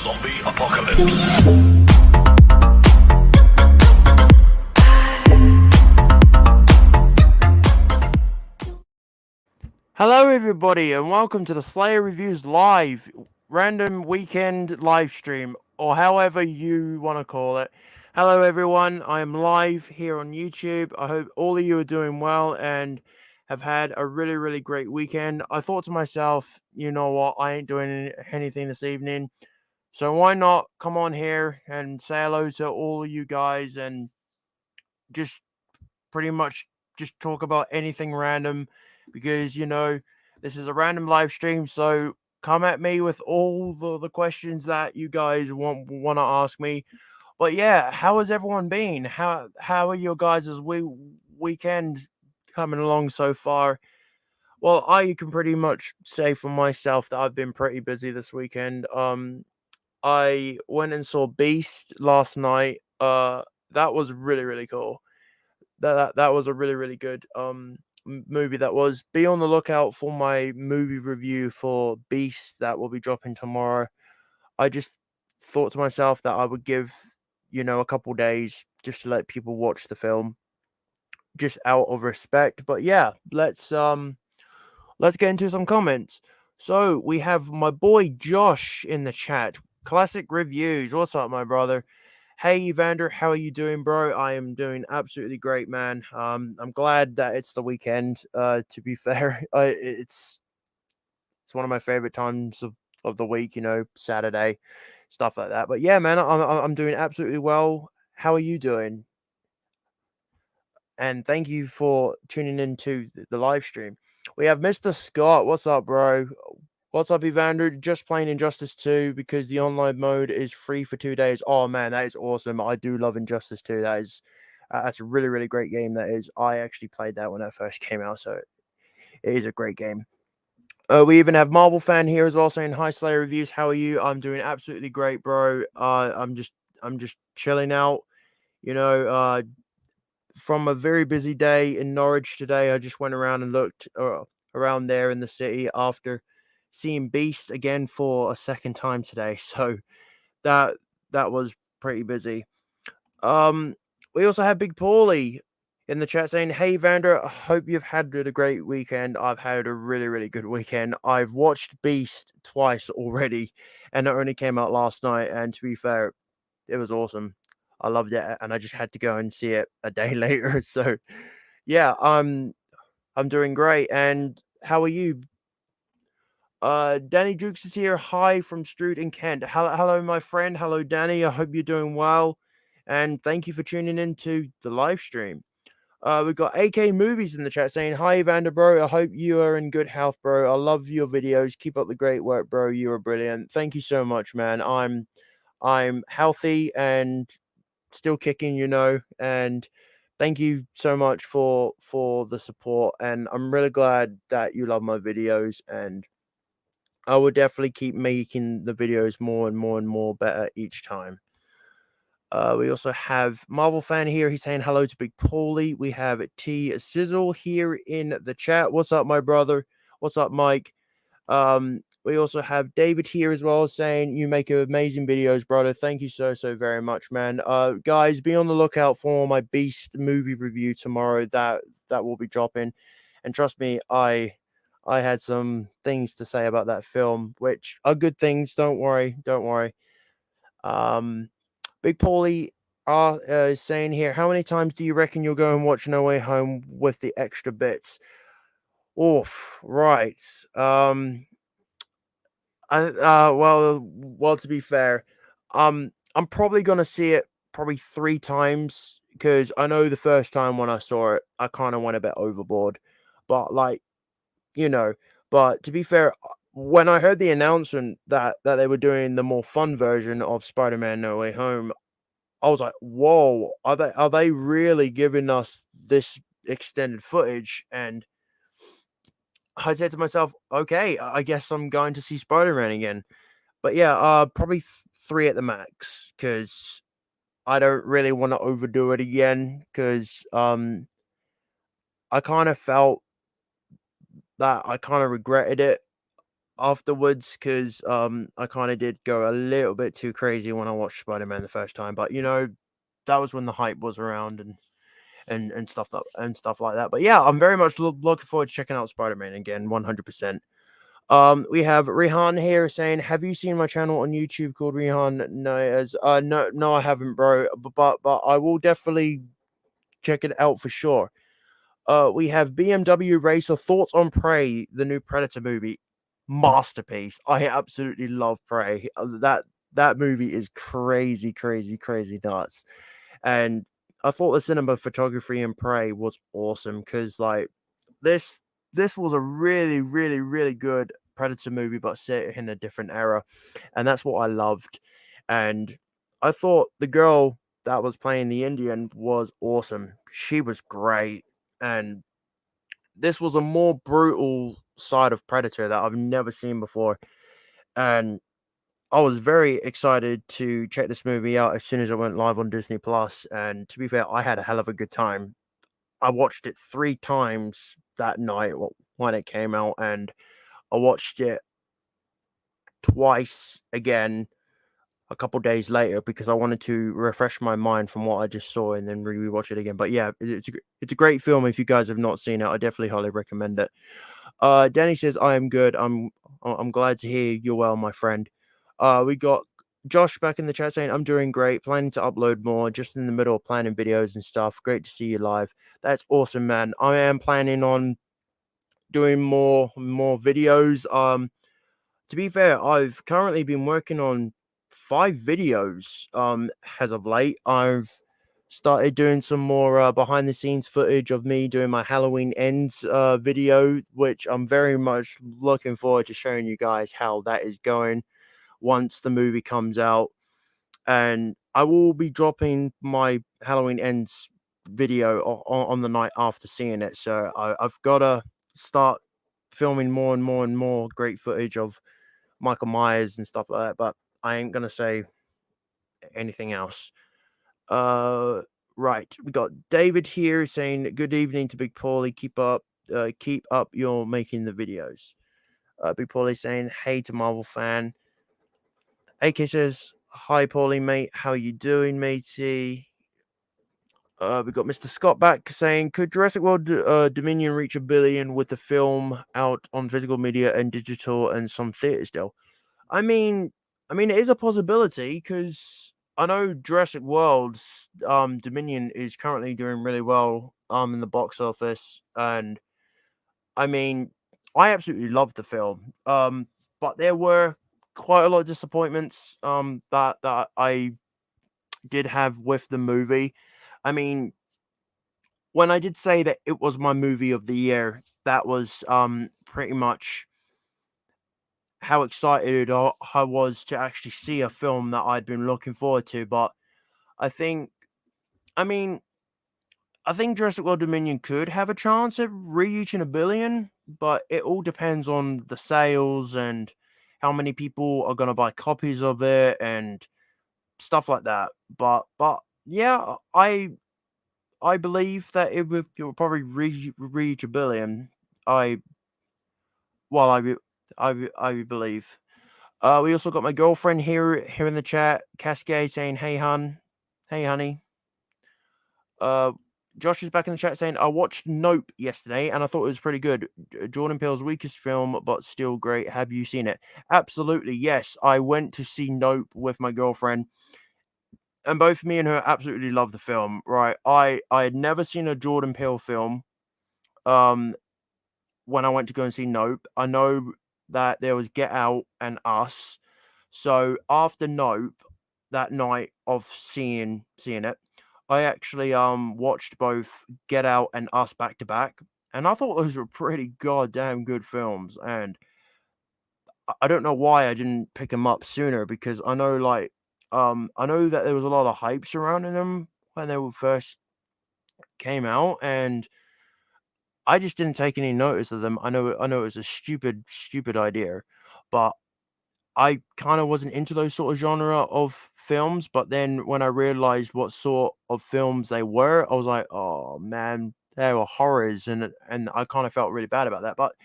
Zombie apocalypse. Hello everybody and welcome to the Slayer Reviews Live random weekend live stream, or however you want to call it. Hello everyone, I am live here on YouTube. I hope all of you are doing well and have had a really great weekend. I thought to myself, you know what, I ain't doing anything this evening, so why not come on here and say hello to all of you guys and just pretty much just talk about anything random, because this is a random live stream, so come at me with all the questions that you guys want to ask me. But yeah, how has everyone been? How are your guys' weekend coming along so far? Well, I can pretty much say for myself that I've been pretty busy this weekend. I went and saw Beast last night. That was really cool. That was a really good movie. That was. Be on the lookout for my movie review for Beast that will be dropping tomorrow. I just thought to myself that I would give a couple days just to let people watch the film, just out of respect. But yeah, let's get into some comments. So we have my boy Josh in the chat. Classic reviews. What's up, my brother? Hey Evander, how are you doing, bro? I am doing absolutely great, man. I'm glad that it's the weekend. To be fair, it's one of my favorite times of the week. Saturday, stuff like that. But yeah, man, I'm doing absolutely well. How are you doing? And thank you for tuning into the live stream. We have Mr. Scott. What's up, bro? What's up, Evander? Just playing Injustice 2 because the online mode is free for 2 days. Oh man, that is awesome. I do love Injustice 2. That's a really great game. That is. I actually played that when it first came out, so it is a great game. We even have Marvel fan here as well saying hi, Slayer Reviews. How are you? I'm doing absolutely great, bro. I'm just chilling out. You know, from a very busy day in Norwich today. I just went around and looked around there in the city after seeing Beast again for a second time today. So that was pretty busy. We also have Big Paulie in the chat saying, "Hey Vander, I hope you've had a great weekend. I've had a really good weekend. I've watched Beast twice already, and it only came out last night. And to be fair, it was awesome. I loved it, and I just had to go and see it a day later. So, yeah, I'm doing great. And how are you? Danny Jukes is here. Hi from Strood in Kent. Hello, my friend. Hello, Danny. I hope you're doing well, and thank you for tuning in to the live stream. We've got AK Movies in the chat saying, "Hi, Evander, bro. I hope you are in good health, bro. I love your videos. Keep up the great work, bro. You are brilliant. Thank you so much, man. I'm healthy and still kicking, and thank you so much for the support, and I'm really glad that you love my videos, and I will definitely keep making the videos more and more better each time. We also have Marvel fan here. He's saying hello to Big Paulie. We have T Sizzle here in the chat. What's up, my brother? What's up, Mike? We also have David here as well saying you make amazing videos, brother. Thank you so very much, man. Guys, be on the lookout for my Beast movie review tomorrow. That will be dropping, and trust me, I had some things to say about that film, which are good things. Don't worry. Um, Big Paulie is saying here, how many times do you reckon you'll go and watch No Way Home with the extra bits? Oof, right. Well, to be fair, I'm probably gonna see it probably 3 times because I know the first time when I saw it, I kind of went a bit overboard. But you know, but to be fair, when I heard the announcement that they were doing the more fun version of Spider-Man No Way Home, I was like, "Whoa, are they really giving us this extended footage?" And I said to myself, "Okay, I guess I'm going to see Spider-Man again." But yeah, probably 3 at the max, because I don't really want to overdo it again. Because I kind of felt that I kind of regretted it afterwards because I kind of did go a little bit too crazy when I watched Spider-Man the first time. But that was when the hype was around and stuff like that. But yeah, I'm very much looking forward to checking out Spider-Man again, 100%. We have Rihan here saying, "Have you seen my channel on YouTube called Rihan?" No, no, I haven't, bro. But I will definitely check it out for sure. We have BMW Racer thoughts on Prey, the new Predator movie, masterpiece. I absolutely love Prey. That movie is crazy, crazy, crazy nuts. And I thought the cinematography in Prey was awesome because like this this was a really, really, really good Predator movie, but set in a different era, and that's what I loved. And I thought the girl that was playing the Indian was awesome. She was great, and this was a more brutal side of Predator that I've never seen before. And I was very excited to check this movie out as soon as it went live on Disney Plus. And to be fair, I had a hell of a good time. I watched it 3 times that night when it came out, and I watched it twice again a couple days later because I wanted to refresh my mind from what I just saw and then rewatch it again. But yeah, it's a great film. If you guys have not seen it, I definitely highly recommend it. Danny says, "I am good. I'm glad to hear you're well, my friend." We got Josh back in the chat saying, "I'm doing great. Planning to upload more. Just in the middle of planning videos and stuff. Great to see you live. That's awesome, man. I am planning on doing more videos. To be fair, I've currently been working on 5 videos. As of late, I've started doing some more behind the scenes footage of me doing my Halloween ends video, which I'm very much looking forward to showing you guys how that is going once the movie comes out. And I will be dropping my Halloween ends video on the night after seeing it. So I've got to start filming more and more and more great footage of Michael Myers and stuff like that. But I ain't gonna say anything else. Uh, right. We got David here saying, "Good evening to Big Paulie. Keep up your making the videos." Big Paulie saying, "Hey to Marvel fan." AK says, "Hi Paulie, mate. How you doing, matey?" We got Mr. Scott back saying, "Could Jurassic World Dominion reach 1 billion with the film out on physical media and digital and some theaters still?" I mean, it is a possibility because I know Jurassic World's Dominion is currently doing really well in the box office, and I mean, I absolutely loved the film. But there were quite a lot of disappointments that I did have with the movie. I mean, when I did say that it was my movie of the year, that was pretty much how excited I was to actually see a film that I'd been looking forward to. But I think, I mean, I think Jurassic World Dominion could have a chance at reaching 1 billion, but it all depends on the sales and how many people are going to buy copies of it and stuff like that. But yeah, I believe that it will probably reach 1 billion. I well, I believe. We also got my girlfriend here in the chat, Cascade, saying, "Hey, hun, hey, honey." Uh, Josh is back in the chat saying, "I watched Nope yesterday and I thought it was pretty good. Jordan Peele's weakest film, but still great. Have you seen it?" Absolutely, yes. I went to see Nope with my girlfriend, and both me and her absolutely loved the film. Right, I had never seen a Jordan Peele film. Um, when I went to go and see Nope, I know that there was Get Out and Us. So after Nope, that night of seeing it, I actually watched both Get Out and Us back to back, and I thought those were pretty goddamn good films. And I don't know why I didn't pick them up sooner because I know that there was a lot of hype surrounding them when they were first came out, and I just didn't take any notice of them. I know it was a stupid idea, but I kind of wasn't into those sort of genre of films, but then when I realized what sort of films they were, I was like, "Oh man, they were horrors," and I kind of felt really bad about that. But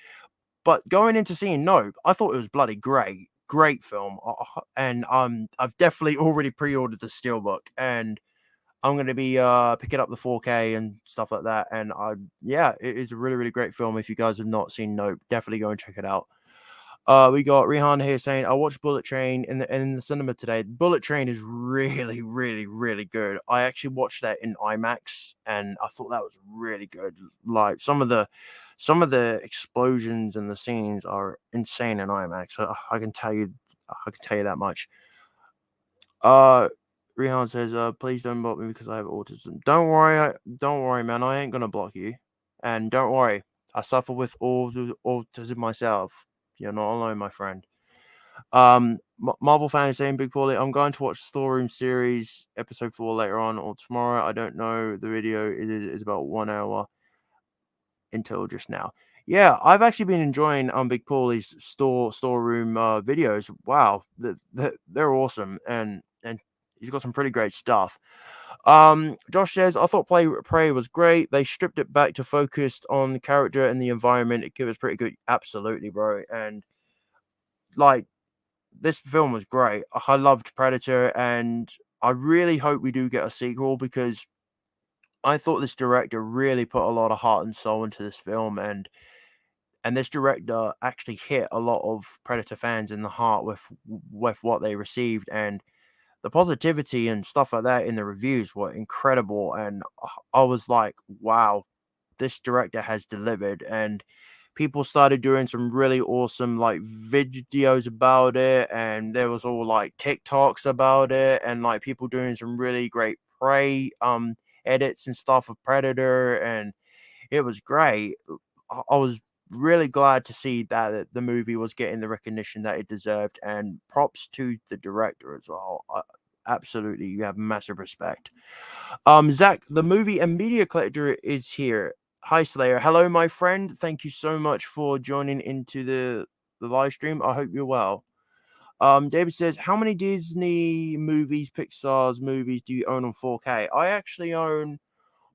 But going into seeing Nope, I thought it was bloody great film, and I've definitely already pre-ordered the steelbook, and I'm gonna be picking up the 4K and stuff like that. And yeah, it is a really great film. If you guys have not seen Nope, definitely go and check it out. We got Rihan here saying, I watched Bullet Train in the cinema today. Bullet Train is really good. I actually watched that in IMAX and I thought that was really good. Like some of the explosions and the scenes are insane in IMAX. So I can tell you that much. Rihan says, please don't block me because I have autism. Don't worry, man. I ain't gonna block you. And don't worry, I suffer with autism myself. You're not alone, my friend. Marvel fan is saying, Big Paulie, I'm going to watch the Storeroom series episode 4 later on or tomorrow. I don't know. The video is about 1 hour until just now. Yeah, I've actually been enjoying Big Paulie's storeroom videos. Wow, they're awesome, and he's got some pretty great stuff. Josh says, I thought Prey was great. They stripped it back to focused on the character and the environment. It was pretty good. Absolutely, bro. And like, this film was great. I loved Predator, and I really hope we do get a sequel because I thought this director really put a lot of heart and soul into this film, and this director actually hit a lot of Predator fans in the heart with what they received, and the positivity and stuff like that in the reviews were incredible. And I was like, wow, this director has delivered. And people started doing some really awesome like videos about it, and there was all like TikToks about it, and like people doing some really great Prey edits and stuff of Predator, and it was great. I was really glad to see that the movie was getting the recognition that it deserved, and props to the director as well. Absolutely, you have massive respect. Zach, the movie and media collector is here. Hi, Slayer. Hello, my friend. Thank you so much for joining into the live stream. I hope you're well. David says, how many Disney movies, Pixar's movies do you own on 4K? I actually own,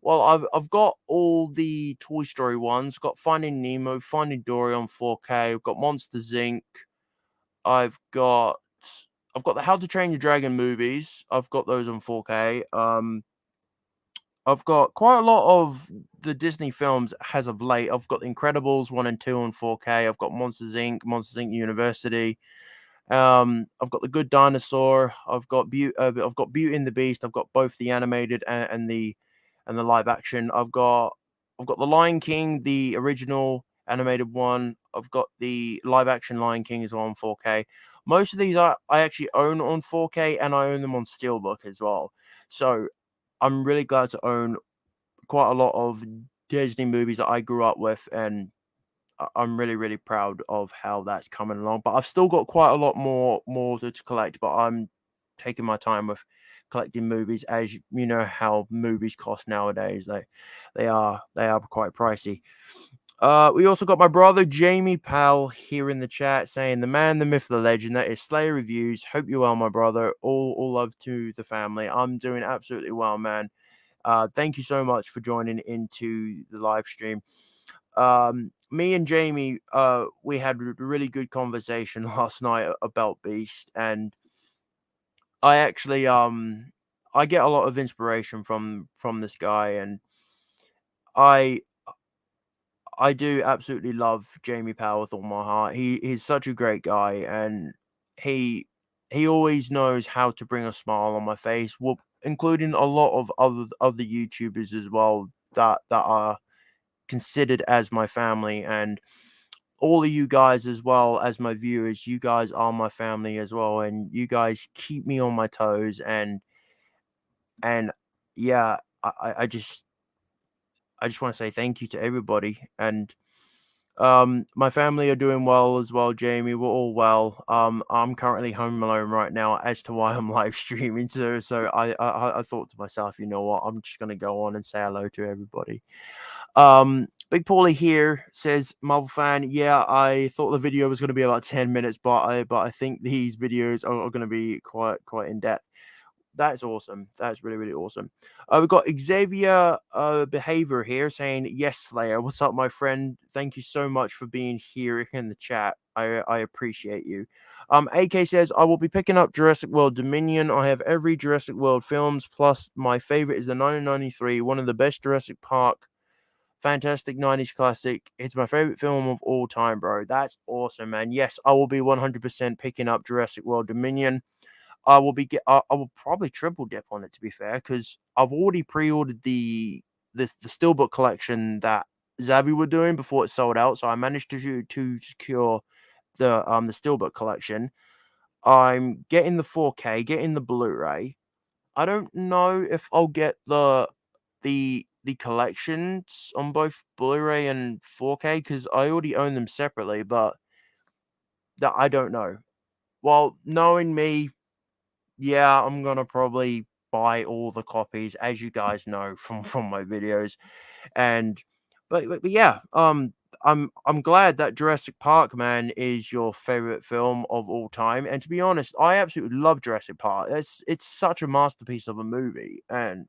well, I've got all the Toy Story ones. Got Finding Nemo, Finding Dory on 4K. I've got Monsters Inc. I've got the How to Train Your Dragon movies. I've got those on 4K. I've got quite a lot of the Disney films as of late. I've got The Incredibles 1 and 2 on 4K. I've got Monsters Inc. University. I've got The Good Dinosaur. I've got Beauty and the Beast. I've got both the animated and the live action. I've got The Lion King, the original animated one. I've got the live action Lion King as well on 4K. Most of these I actually own on 4K, and I own them on Steelbook as well. So I'm really glad to own quite a lot of Disney movies that I grew up with, and I'm really proud of how that's coming along. But I've still got quite a lot more to collect, but I'm taking my time with collecting movies. As you know how movies cost nowadays, they are quite pricey. We also got my brother Jamie Powell here in the chat saying, the man, the myth, the legend, that is Slayer Reviews. Hope you're well, my brother. All love to the family. I'm doing absolutely well, man. Thank you so much for joining into the live stream. Me and Jamie, we had a really good conversation last night about Beast, and I actually I get a lot of inspiration from this guy, and I do absolutely love Jamie Powell with all my heart. He's such a great guy, and he always knows how to bring a smile on my face, including a lot of other YouTubers as well that are considered as my family, and all of you guys as well as my viewers. You guys are my family as well, and you guys keep me on my toes, and yeah, I just want to say thank you to everybody. And my family are doing well as well, Jamie. We're all well. I'm currently home alone right now as to why I'm live streaming. So I thought to myself, you know what, I'm just gonna go on and say hello to everybody. Big Paulie here says, Marvel fan, yeah, I thought the video was going to be about 10 minutes, but I think these videos are going to be quite in depth. That's awesome. That's really, really awesome. We've got Xavier Behavior here saying, yes, Slayer. What's up, my friend? Thank you so much for being here in the chat. I appreciate you. AK says, I will be picking up Jurassic World Dominion. I have every Jurassic World films, plus my favorite is the 1993, one of the best Jurassic Park. Fantastic 90s classic. It's my favorite film of all time, bro. That's awesome, man. Yes, I will be 100% picking up Jurassic World Dominion. I will probably triple dip on it, to be fair, because I've already pre-ordered the steelbook collection that Zavi were doing before it sold out. So I managed to secure the steelbook collection. I'm getting the 4K, getting the Blu-ray. I don't know if I'll get the collections on both Blu-ray and 4K because I already own them separately, but that I don't know. Well, knowing me, yeah, I'm gonna probably buy all the copies, as you guys know from my videos, and but yeah, I'm glad that Jurassic Park, man, is your favorite film of all time. And to be honest, I absolutely love Jurassic Park. It's such a masterpiece of a movie, and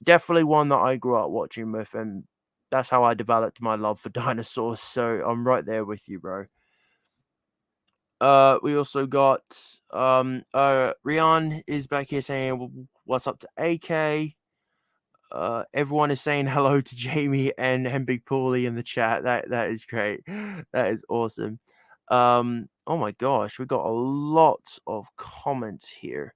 definitely one that I grew up watching with, and that's how I developed my love for dinosaurs. So I'm right there with you, bro. We also got Rian is back here saying what's up to AK. Everyone is saying hello to Jamie and Big Paulie in the chat. That is great. That is awesome. Oh my gosh, we got a lot of comments here.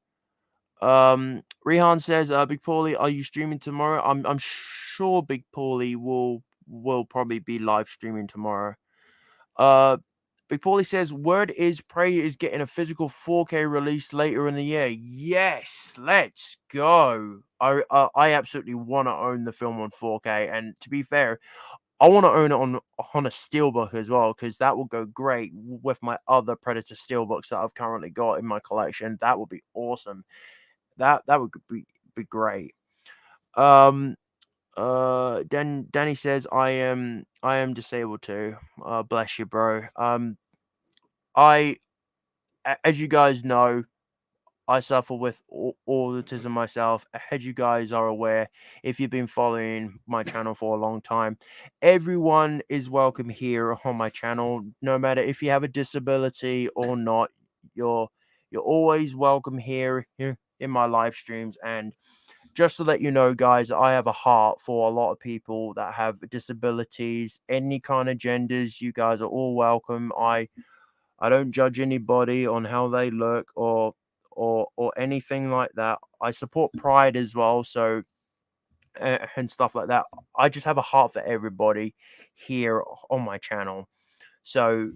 Rihan says, Big Paulie, are you streaming tomorrow? I'm sure Big Paulie will probably be live streaming tomorrow. Uh Big Paulie says, word is Prey is getting a physical 4K release later in the year. Yes, let's go. I absolutely want to own the film on 4K, and to be fair, I want to own it on a steelbook as well, because that will go great with my other Predator steelbooks that I've currently got in my collection. That would be awesome. That would be great. Danny says I am disabled too. Bless you, bro. I as you guys know, I suffer with autism myself. As you guys are aware, if you've been following my channel for a long time, everyone is welcome here on my channel, no matter if you have a disability or not. You're you're always welcome here in my live streams. And just to let you know, guys, I have a heart for a lot of people that have disabilities, any kind of genders. You guys are all welcome. I don't judge anybody on how they look or anything like that. I support Pride as well, so and stuff like that. I just have a heart for everybody here on my channel. So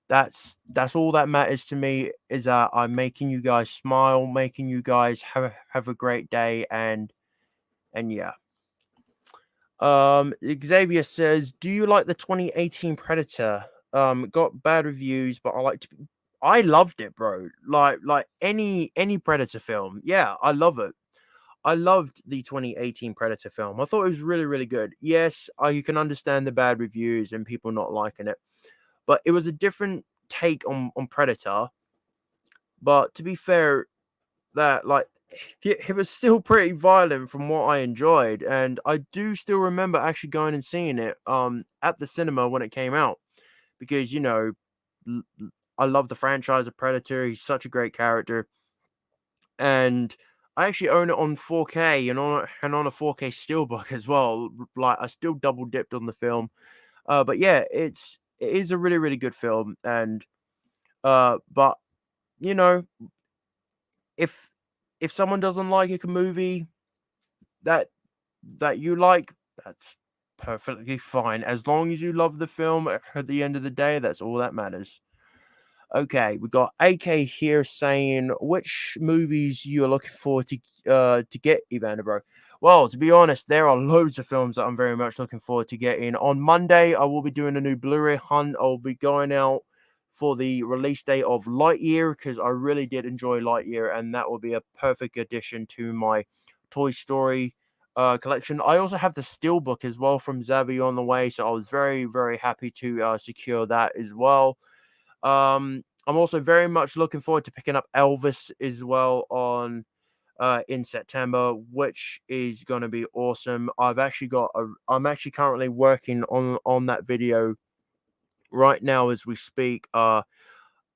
that's all that matters to me, is that I'm making you guys smile, making you guys have a great day, and yeah. Xavier says, "Do you like the 2018 Predator? Got bad reviews, but I loved it, bro. Like any Predator film. Yeah, I love it. I loved the 2018 Predator film. I thought it was really, really good. Yes, you can understand the bad reviews and people not liking it, but it was a different take on Predator. But to be fair, that like it was still pretty violent from what I enjoyed, and I do still remember actually going and seeing it at the cinema when it came out, because I love the franchise of Predator. He's such a great character, and I actually own it on 4K and on a 4K steelbook as well. Like, I still double dipped on the film. But yeah, it is a really, really good film. And but you know, if if someone doesn't like a movie that you like, that's perfectly fine. As long as you love the film, at the end of the day, that's all that matters. Okay, we got AK here saying which movies you are looking forward to get, Evander, bro. Well, to be honest, there are loads of films that I'm very much looking forward to getting. On Monday, I will be doing a new Blu-ray hunt. I'll be going out for the release date of Lightyear, because I really did enjoy Lightyear, and that will be a perfect addition to my Toy Story collection. I also have the Steelbook as well from Zavi on the way, so I was very, very happy to secure that as well. I'm also very much looking forward to picking up Elvis as well on in September, which is going to be awesome. I'm actually currently working on that video right now as we speak.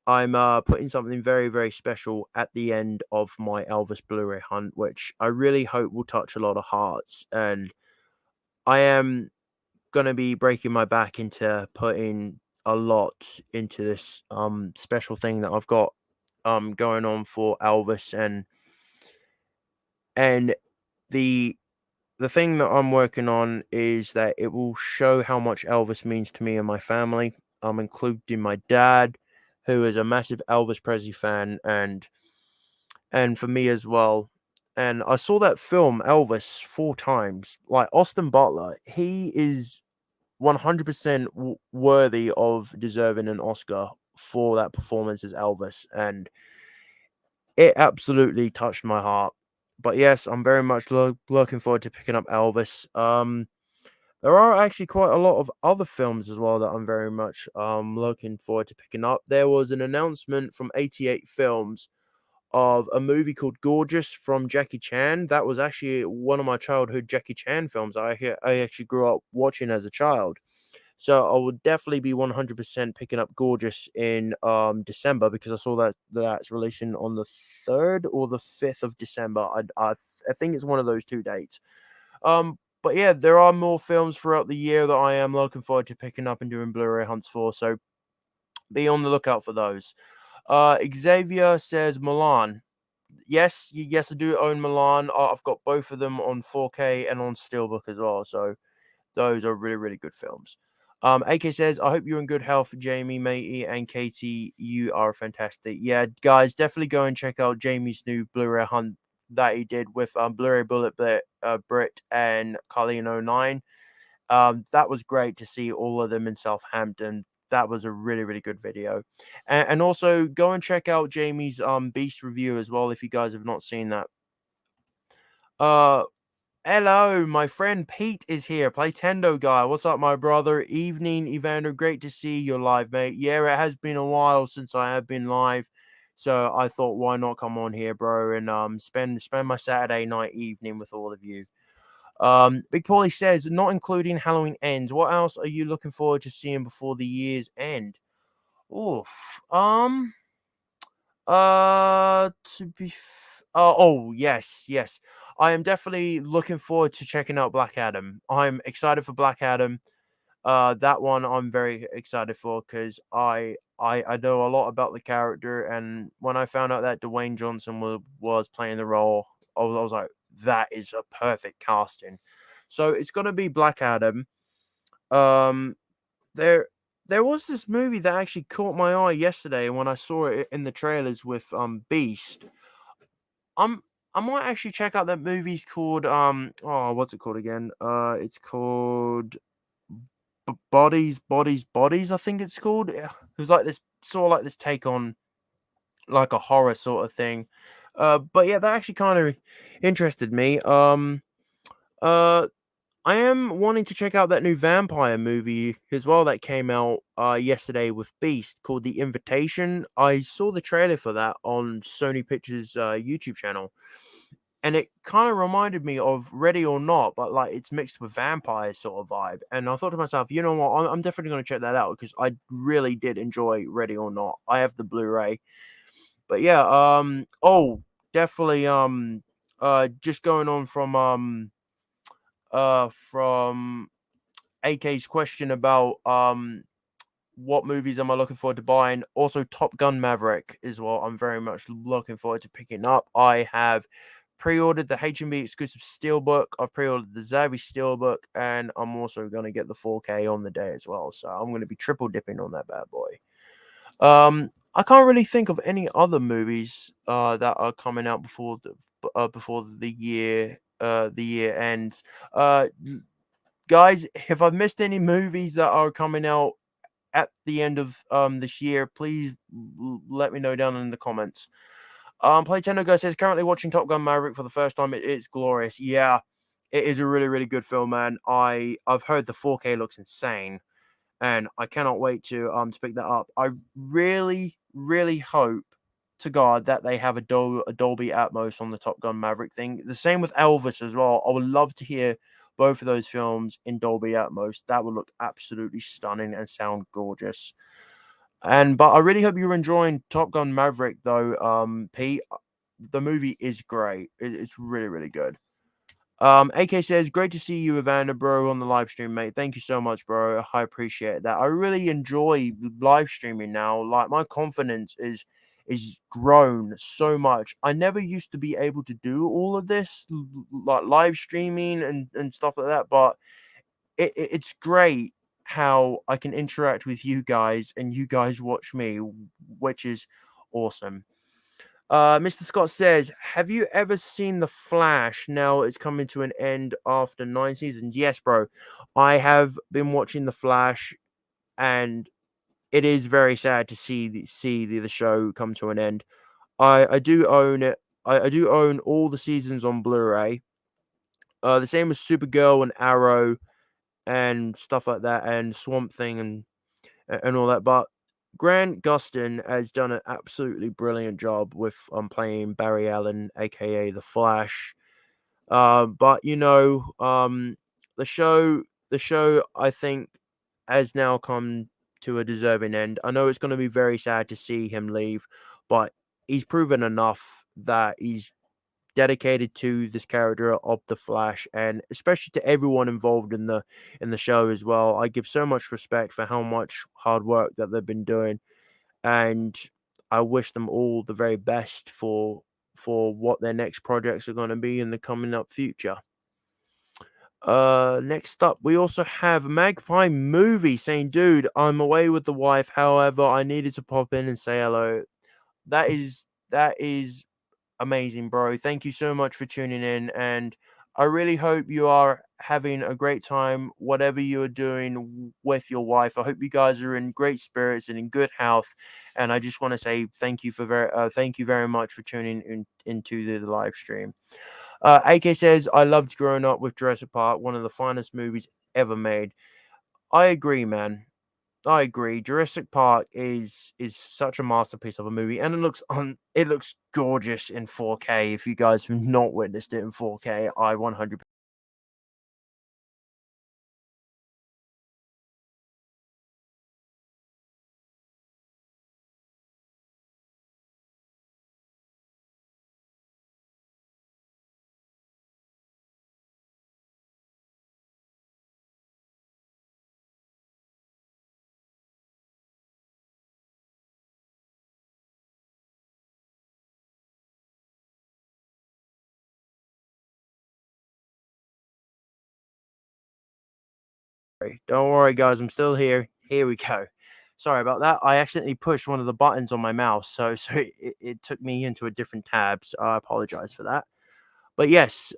I'm putting something very, very special at the end of my Elvis Blu-ray hunt, which I really hope will touch a lot of hearts. And I am gonna be breaking my back into putting a lot into this special thing that I've got going on for Elvis. And the thing that I'm working on is that it will show how much Elvis means to me and my family. I'm including my dad, who is a massive Elvis Presley fan, and for me as well. And I saw that film Elvis 4 times. Like Austin Butler, he is 100% worthy of deserving an Oscar for that performance as Elvis, and it absolutely touched my heart. But yes, I'm very much looking forward to picking up Elvis. There are actually quite a lot of other films as well that I'm very much looking forward to picking up. There was an announcement from 88 Films of a movie called Gorgeous from Jackie Chan. That was actually one of my childhood Jackie Chan films I actually grew up watching as a child. So I would definitely be 100% picking up Gorgeous in December, because I saw that that's releasing on the 3rd or the 5th of December. I think it's one of those 2 dates. But yeah, there are more films throughout the year that I am looking forward to picking up and doing Blu-ray hunts for. So be on the lookout for those. Xavier says Milan. Yes, I do own Milan. I've got both of them on 4K and on Steelbook as well. So those are really, really good films. AK says, I hope you're in good health, Jamie, matey, and Katie. You are fantastic. Yeah, guys, definitely go and check out Jamie's new Blu-ray hunt that he did with Blu-ray Bullet, Brit, and Colleen09. That was great to see all of them in Southampton. That was a really, really good video. And also go and check out Jamie's Beast review as well if you guys have not seen that. Hello, my friend Pete is here. Playtendo guy. What's up, my brother? Evening, Evander. Great to see you live, mate. Yeah, it has been a while since I have been live. So I thought, why not come on here, bro, and spend my Saturday night evening with all of you. Big Paulie says, not including Halloween Ends, what else are you looking forward to seeing before the year's end? Oof. To be yes. I am definitely looking forward to checking out Black Adam. I'm excited for Black Adam. That one I'm very excited for, because I know a lot about the character, and when I found out that Dwayne Johnson was playing the role, I was like, that is a perfect casting. So it's gonna be Black Adam. Um, there there was this movie that actually caught my eye yesterday when I saw it in the trailers with Beast. I'm I might actually check out that movie's called what's it called again? It's called Bodies, I think it's called. Yeah, it was like this sort of like this take on like a horror sort of thing. But yeah, that actually kind of interested me. Uh I am wanting to check out that new vampire movie as well that came out yesterday with Beast, called The Invitation. I saw the trailer for that on Sony Pictures YouTube channel, and it kind of reminded me of Ready or Not, but like it's mixed with vampire sort of vibe. And I thought to myself, you know what, I'm definitely going to check that out, because I really did enjoy Ready or Not. I have the Blu-ray, but yeah, definitely, just going on from AK's question about what movies am I looking forward to buying. Also, Top Gun Maverick is what I'm very much looking forward to picking up. I have pre-ordered the HMV exclusive steelbook. I've pre-ordered the Zavi steelbook, and I'm also going to get the 4K on the day as well. So I'm going to be triple dipping on that bad boy. I can't really think of any other movies that are coming out before the year ends. Guys, if I've missed any movies that are coming out at the end of this year, please let me know down in the comments. Playtendo Guy says, currently watching Top Gun Maverick for the first time. It's glorious. Yeah, it is a really, really good film, man. I've heard the 4K looks insane, and I cannot wait to pick that up. I really, really hope to God that they have a Dolby Atmos on the Top Gun Maverick thing. The same with Elvis as well. I would love to hear both of those films in Dolby Atmos. That would look absolutely stunning and sound gorgeous. But I really hope you're enjoying Top Gun Maverick, though, Pete. The movie is great. It's really, really good. AK says, great to see you, Evander, bro, on the live stream, mate. Thank you so much, bro. I appreciate that. I really enjoy live streaming now. Like, my confidence is grown so much. I never used to be able to do all of this, like live streaming and stuff like that, but it's great how I can interact with you guys and you guys watch me, which is awesome. Mr. Scott says, have you ever seen The Flash? Now it's coming to an end after 9 seasons. Yes, bro. I have been watching The Flash, and it is very sad to see the show come to an end. I do own it. I do own all the seasons on Blu-ray. The same as Supergirl and Arrow and stuff like that, and Swamp Thing and all that. But Grant Gustin has done an absolutely brilliant job with playing Barry Allen, aka the Flash. But the show I think has now come to a deserving end. I know it's going to be very sad to see him leave, but he's proven enough that he's dedicated to this character of the Flash, and especially to everyone involved in the show as well. I give so much respect for how much hard work that they've been doing, and I wish them all the very best for what their next projects are going to be in the coming up future. Next up, we also have Magpie Movie saying, "Dude, I'm away with the wife. However, I needed to pop in and say hello." That is amazing, bro. Thank you so much for tuning in, and I really hope you are having a great time, whatever you are doing with your wife. I hope you guys are in great spirits and in good health. And I just want to say thank you very much for tuning into the live stream. AK says, I loved growing up with Jurassic Park, one of the finest movies ever made. I agree, man. I agree. Jurassic Park is such a masterpiece of a movie, and it looks gorgeous in 4K. If you guys have not witnessed it in 4K, I 100. Don't worry, guys. I'm still here. Here we go. Sorry about that. I accidentally pushed one of the buttons on my mouse, so it took me into a different tab. So I apologize for that. But yes,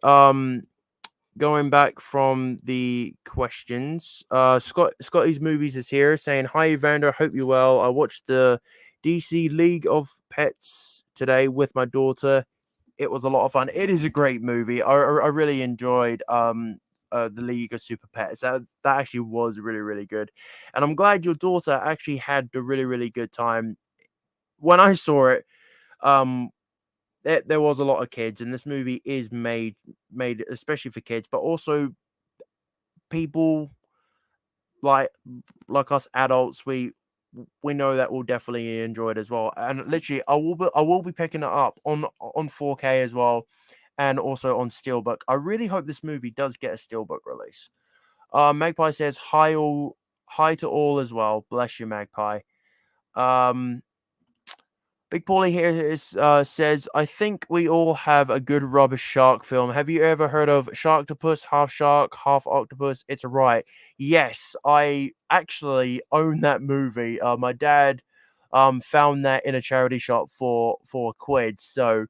going back from the questions, Scotty's Movies is here saying, hi Evander, hope you're well. I watched the DC League of Pets today with my daughter. It was a lot of fun. It is a great movie. I really enjoyed the League of Super Pets. That actually was really, really good. And I'm glad your daughter actually had a really, really good time. When I saw it, um there was a lot of kids, and this movie is made especially for kids, but also people like us adults. We know that we'll definitely enjoy it as well. And literally, I will be picking it up on 4K as well, and also on Steelbook. I really hope this movie does get a Steelbook release. Magpie says hi to all as well. Bless you, Magpie. Um, Big Paulie here says, I think we all have a good rubber shark film. Have you ever heard of Sharktopus, half shark, half octopus? It's right. Yes, I actually own that movie. My dad found that in a charity shop for a quid. So,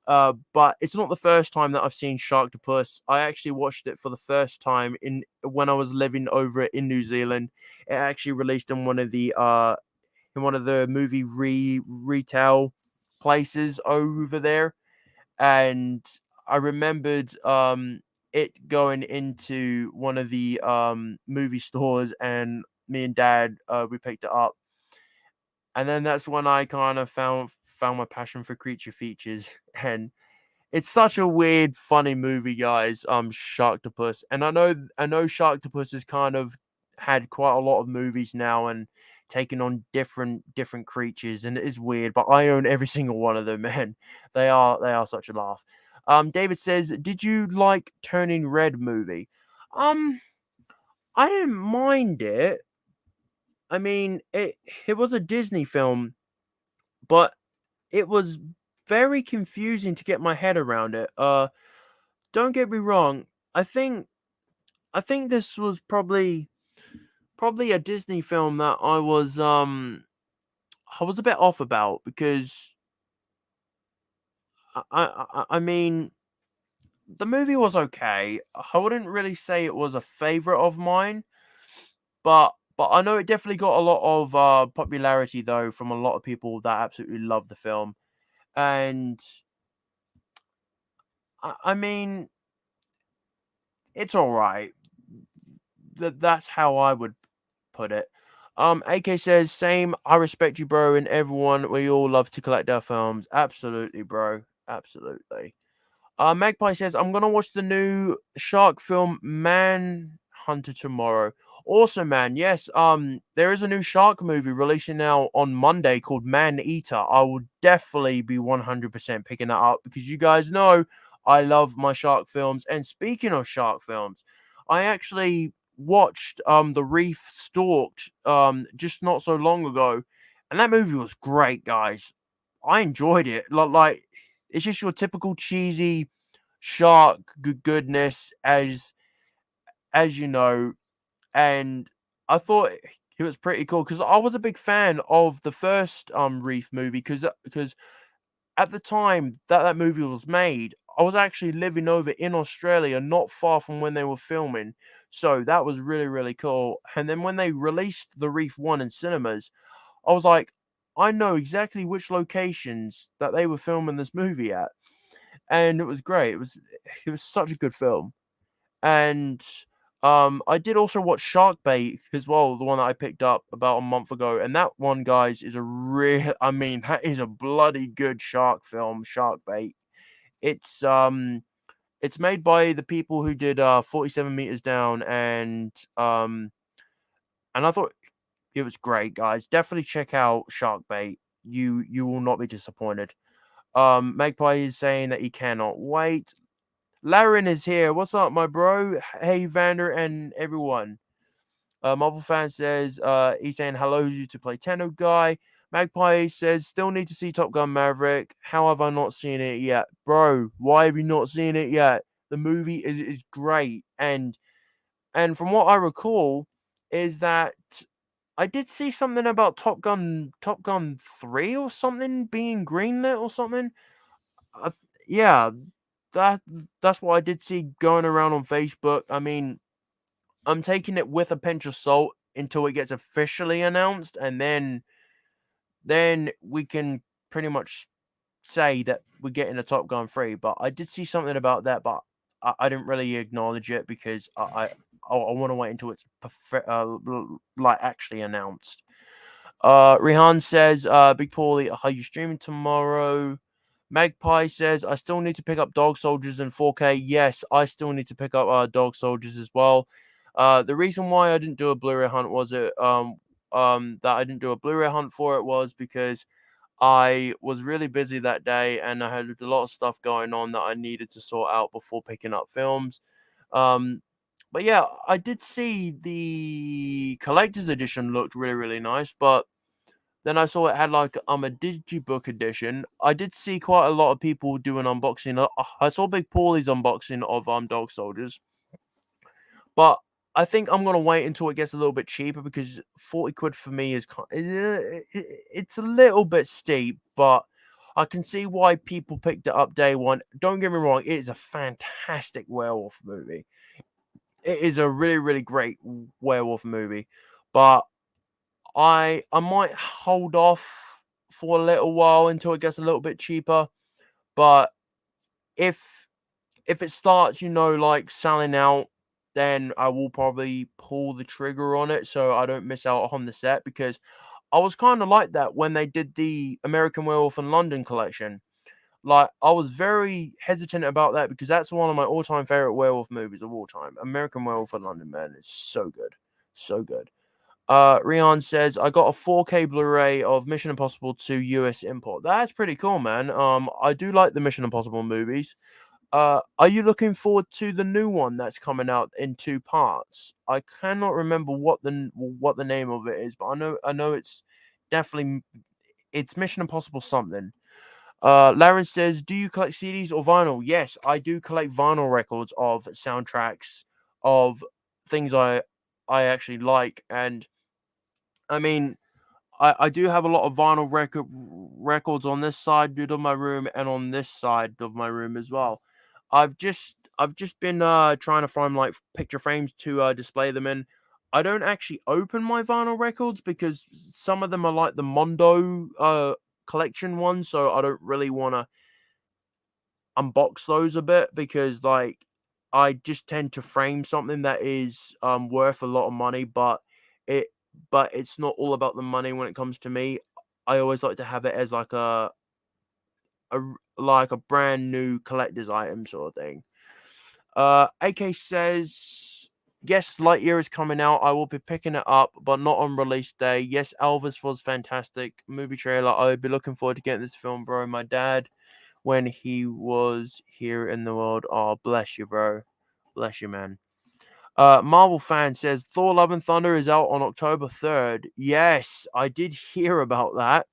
but it's not the first time that I've seen Sharktopus. I actually watched it for the first time in when I was living over in New Zealand. It actually released in one of the movie retail places over there, and I remembered it going into one of the movie stores, and me and dad we picked it up, and then that's when I kind of found my passion for creature features, and it's such a weird, funny movie, guys. Sharktopus, and I know Sharktopus has kind of had quite a lot of movies now and taken on different creatures, and it is weird. But I own every single one of them, man. They are such a laugh. David says, "Did you like Turning Red movie?" Um, I didn't mind it. I mean, it was a Disney film, but it was very confusing to get my head around it. Don't get me wrong. I think I think this was probably a Disney film that I was a bit off about because I mean the movie was okay. I wouldn't really say it was a favorite of mine, but I know it definitely got a lot of popularity though from a lot of people that absolutely love the film. And I mean it's all right. That's how I would put it. AK says, same. I respect you, bro, and everyone. We all love to collect our films. Absolutely, bro. Absolutely. Magpie says, I'm gonna watch the new shark film Manhunter tomorrow. Awesome, man. Yes, there is a new shark movie releasing now on Monday called Man Eater. I will definitely be 100% picking that up because you guys know I love my shark films. And speaking of shark films, I actually watched The Reef Stalked just not so long ago, and that movie was great, guys. I enjoyed it. Like it's just your typical cheesy shark goodness as you know, and I thought it was pretty cool because I was a big fan of the first Reef movie because at the time that movie was made, I was actually living over in Australia, not far from when they were filming. So that was really, really cool. And then when they released The Reef 1 in cinemas, I was like, I know exactly which locations that they were filming this movie at. And it was great. It was such a good film. And I did also watch Shark Bait as well, the one that I picked up about a month ago. And that one, guys, is a real I mean, that is a bloody good shark film, Shark Bait. It's it's made by the people who did 47 meters down and I thought it was great, guys. Definitely check out Shark Bait. You will not be disappointed. Magpie is saying that he cannot wait. Laren is here. What's up, my bro? Hey, Vander and everyone. Marvel fan says he's saying hello to Play Tenno guy. Magpie says still need to see Top Gun Maverick. How have I not seen it yet, bro? Why have you not seen it yet? The movie is great, and from what I recall, is that I did see something about Top Gun 3 or something being greenlit or something. Yeah, that that's what I did see going around on Facebook. I mean, I'm taking it with a pinch of salt until it gets officially announced, and then we can pretty much say that we're getting a Top Gun 3. But I did see something about that, but I didn't really acknowledge it because I want to wait until it's like actually announced. Rihan says, Big Paulie, are you streaming tomorrow? Magpie says, I still need to pick up Dog Soldiers in 4K. Yes, I still need to pick up Dog Soldiers as well. The reason why I didn't do a Blu-ray hunt was that I didn't do a Blu-ray hunt for it was because I was really busy that day and I had a lot of stuff going on that I needed to sort out before picking up films. Um, but yeah, I did see the collector's edition looked really, really nice, but then I saw it had like a digibook edition. I did see quite a lot of people do an unboxing. I saw Big Paulie's unboxing of Dog Soldiers, but I think I'm gonna wait until it gets a little bit cheaper because 40 quid for me is it's a little bit steep, but I can see why people picked it up day one. Don't get me wrong, it is a fantastic werewolf movie. It is a really, really great werewolf movie, but I might hold off for a little while until it gets a little bit cheaper. But if if it starts, like selling out, then I will probably pull the trigger on it so I don't miss out on the set because I was kind of like that when they did the American Werewolf in London collection. Like, I was very hesitant about that because that's one of my all-time favorite werewolf movies of all time. American Werewolf in London, man, it's so good, so good. Rian says, I got a 4K Blu-ray of Mission Impossible 2 US import. That's pretty cool, man. I do like the Mission Impossible movies. Are you looking forward to the new one that's coming out in 2 parts? I cannot remember what the name of it is, but I know it's definitely it's Mission Impossible something. Laren says, do you collect CDs or vinyl? Yes, I do collect vinyl records of soundtracks of things I actually like, and I mean, I do have a lot of vinyl records on this side of my room and on this side of my room as well. I've just been trying to find like picture frames to display them in. I don't actually open my vinyl records because some of them are like the Mondo collection ones, so I don't really want to unbox those a bit because like I just tend to frame something that is worth a lot of money, it but it's not all about the money when it comes to me. I always like to have it as like like a brand new collector's item sort of thing. AK says, yes, Lightyear is coming out. I will be picking it up, but not on release day. Yes, Elvis was fantastic. Movie trailer. I would be looking forward to getting this film, bro. My dad, when he was here in the world. Oh, bless you, bro. Bless you, man. Marvel fan says Thor: Love and Thunder is out on October 3rd. Yes, I did hear about that.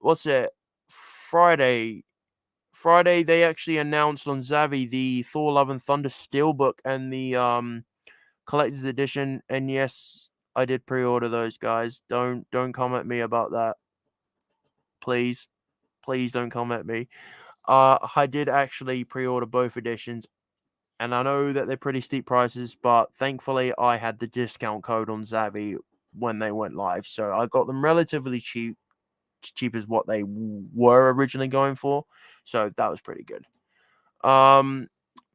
What's it? Friday. Friday they actually announced on Zavi the Thor: Love and Thunder steelbook and the collector's edition. And yes, I did pre-order those, guys. Don't come at me about that, please. Please don't come at me. I did actually pre-order both editions, and I know that they're pretty steep prices, but thankfully I had the discount code on Zavi when they went live, so I got them relatively cheap as what they were originally going for. So that was pretty good.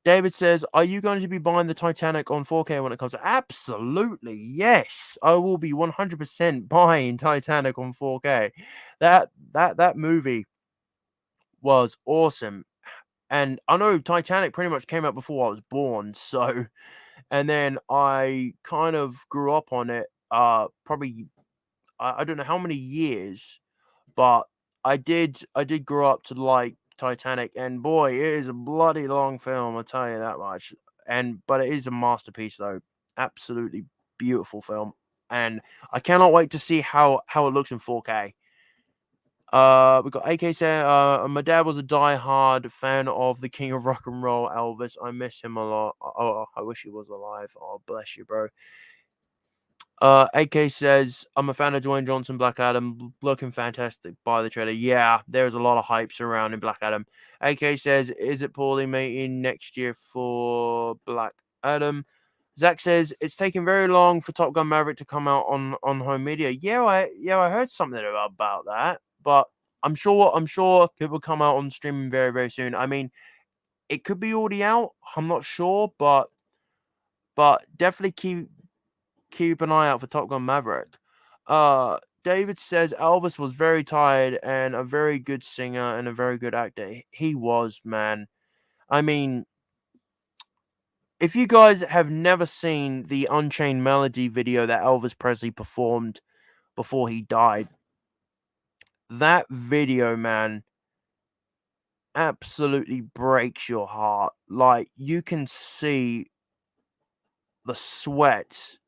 David says, "Are you going to be buying the Titanic on 4K when it comes?" Absolutely, yes. I will be 100% buying Titanic on 4K. That movie was awesome. And I know Titanic pretty much came out before I was born, so and then I kind of grew up on it, probably I don't know how many years, but I did grow up to like Titanic, and boy, it is a bloody long film, I'll tell you that much. But it is a masterpiece though. Absolutely beautiful film. And I cannot wait to see how it looks in 4K. We got AK saying, my dad was a die-hard fan of the King of Rock and Roll, Elvis. I miss him a lot. Oh, I wish he was alive. Oh, bless you, bro. AK says, I'm a fan of Dwayne Johnson, Black Adam, looking fantastic by the trailer. Yeah, there's a lot of hype surrounding Black Adam. AK says, is it poorly making next year for Black Adam? Zach says, it's taking very long for Top Gun Maverick to come out on home media. I heard something about that, but I'm sure it will come out on streaming very, very soon. I mean, it could be already out. I'm not sure, but definitely keep an eye out for Top Gun Maverick. David says Elvis was very tired and a very good singer and a very good actor. He was, man. I mean, if you guys have never seen the Unchained Melody video that Elvis Presley performed before he died, that video, man, absolutely breaks your heart. Like, you can see the sweat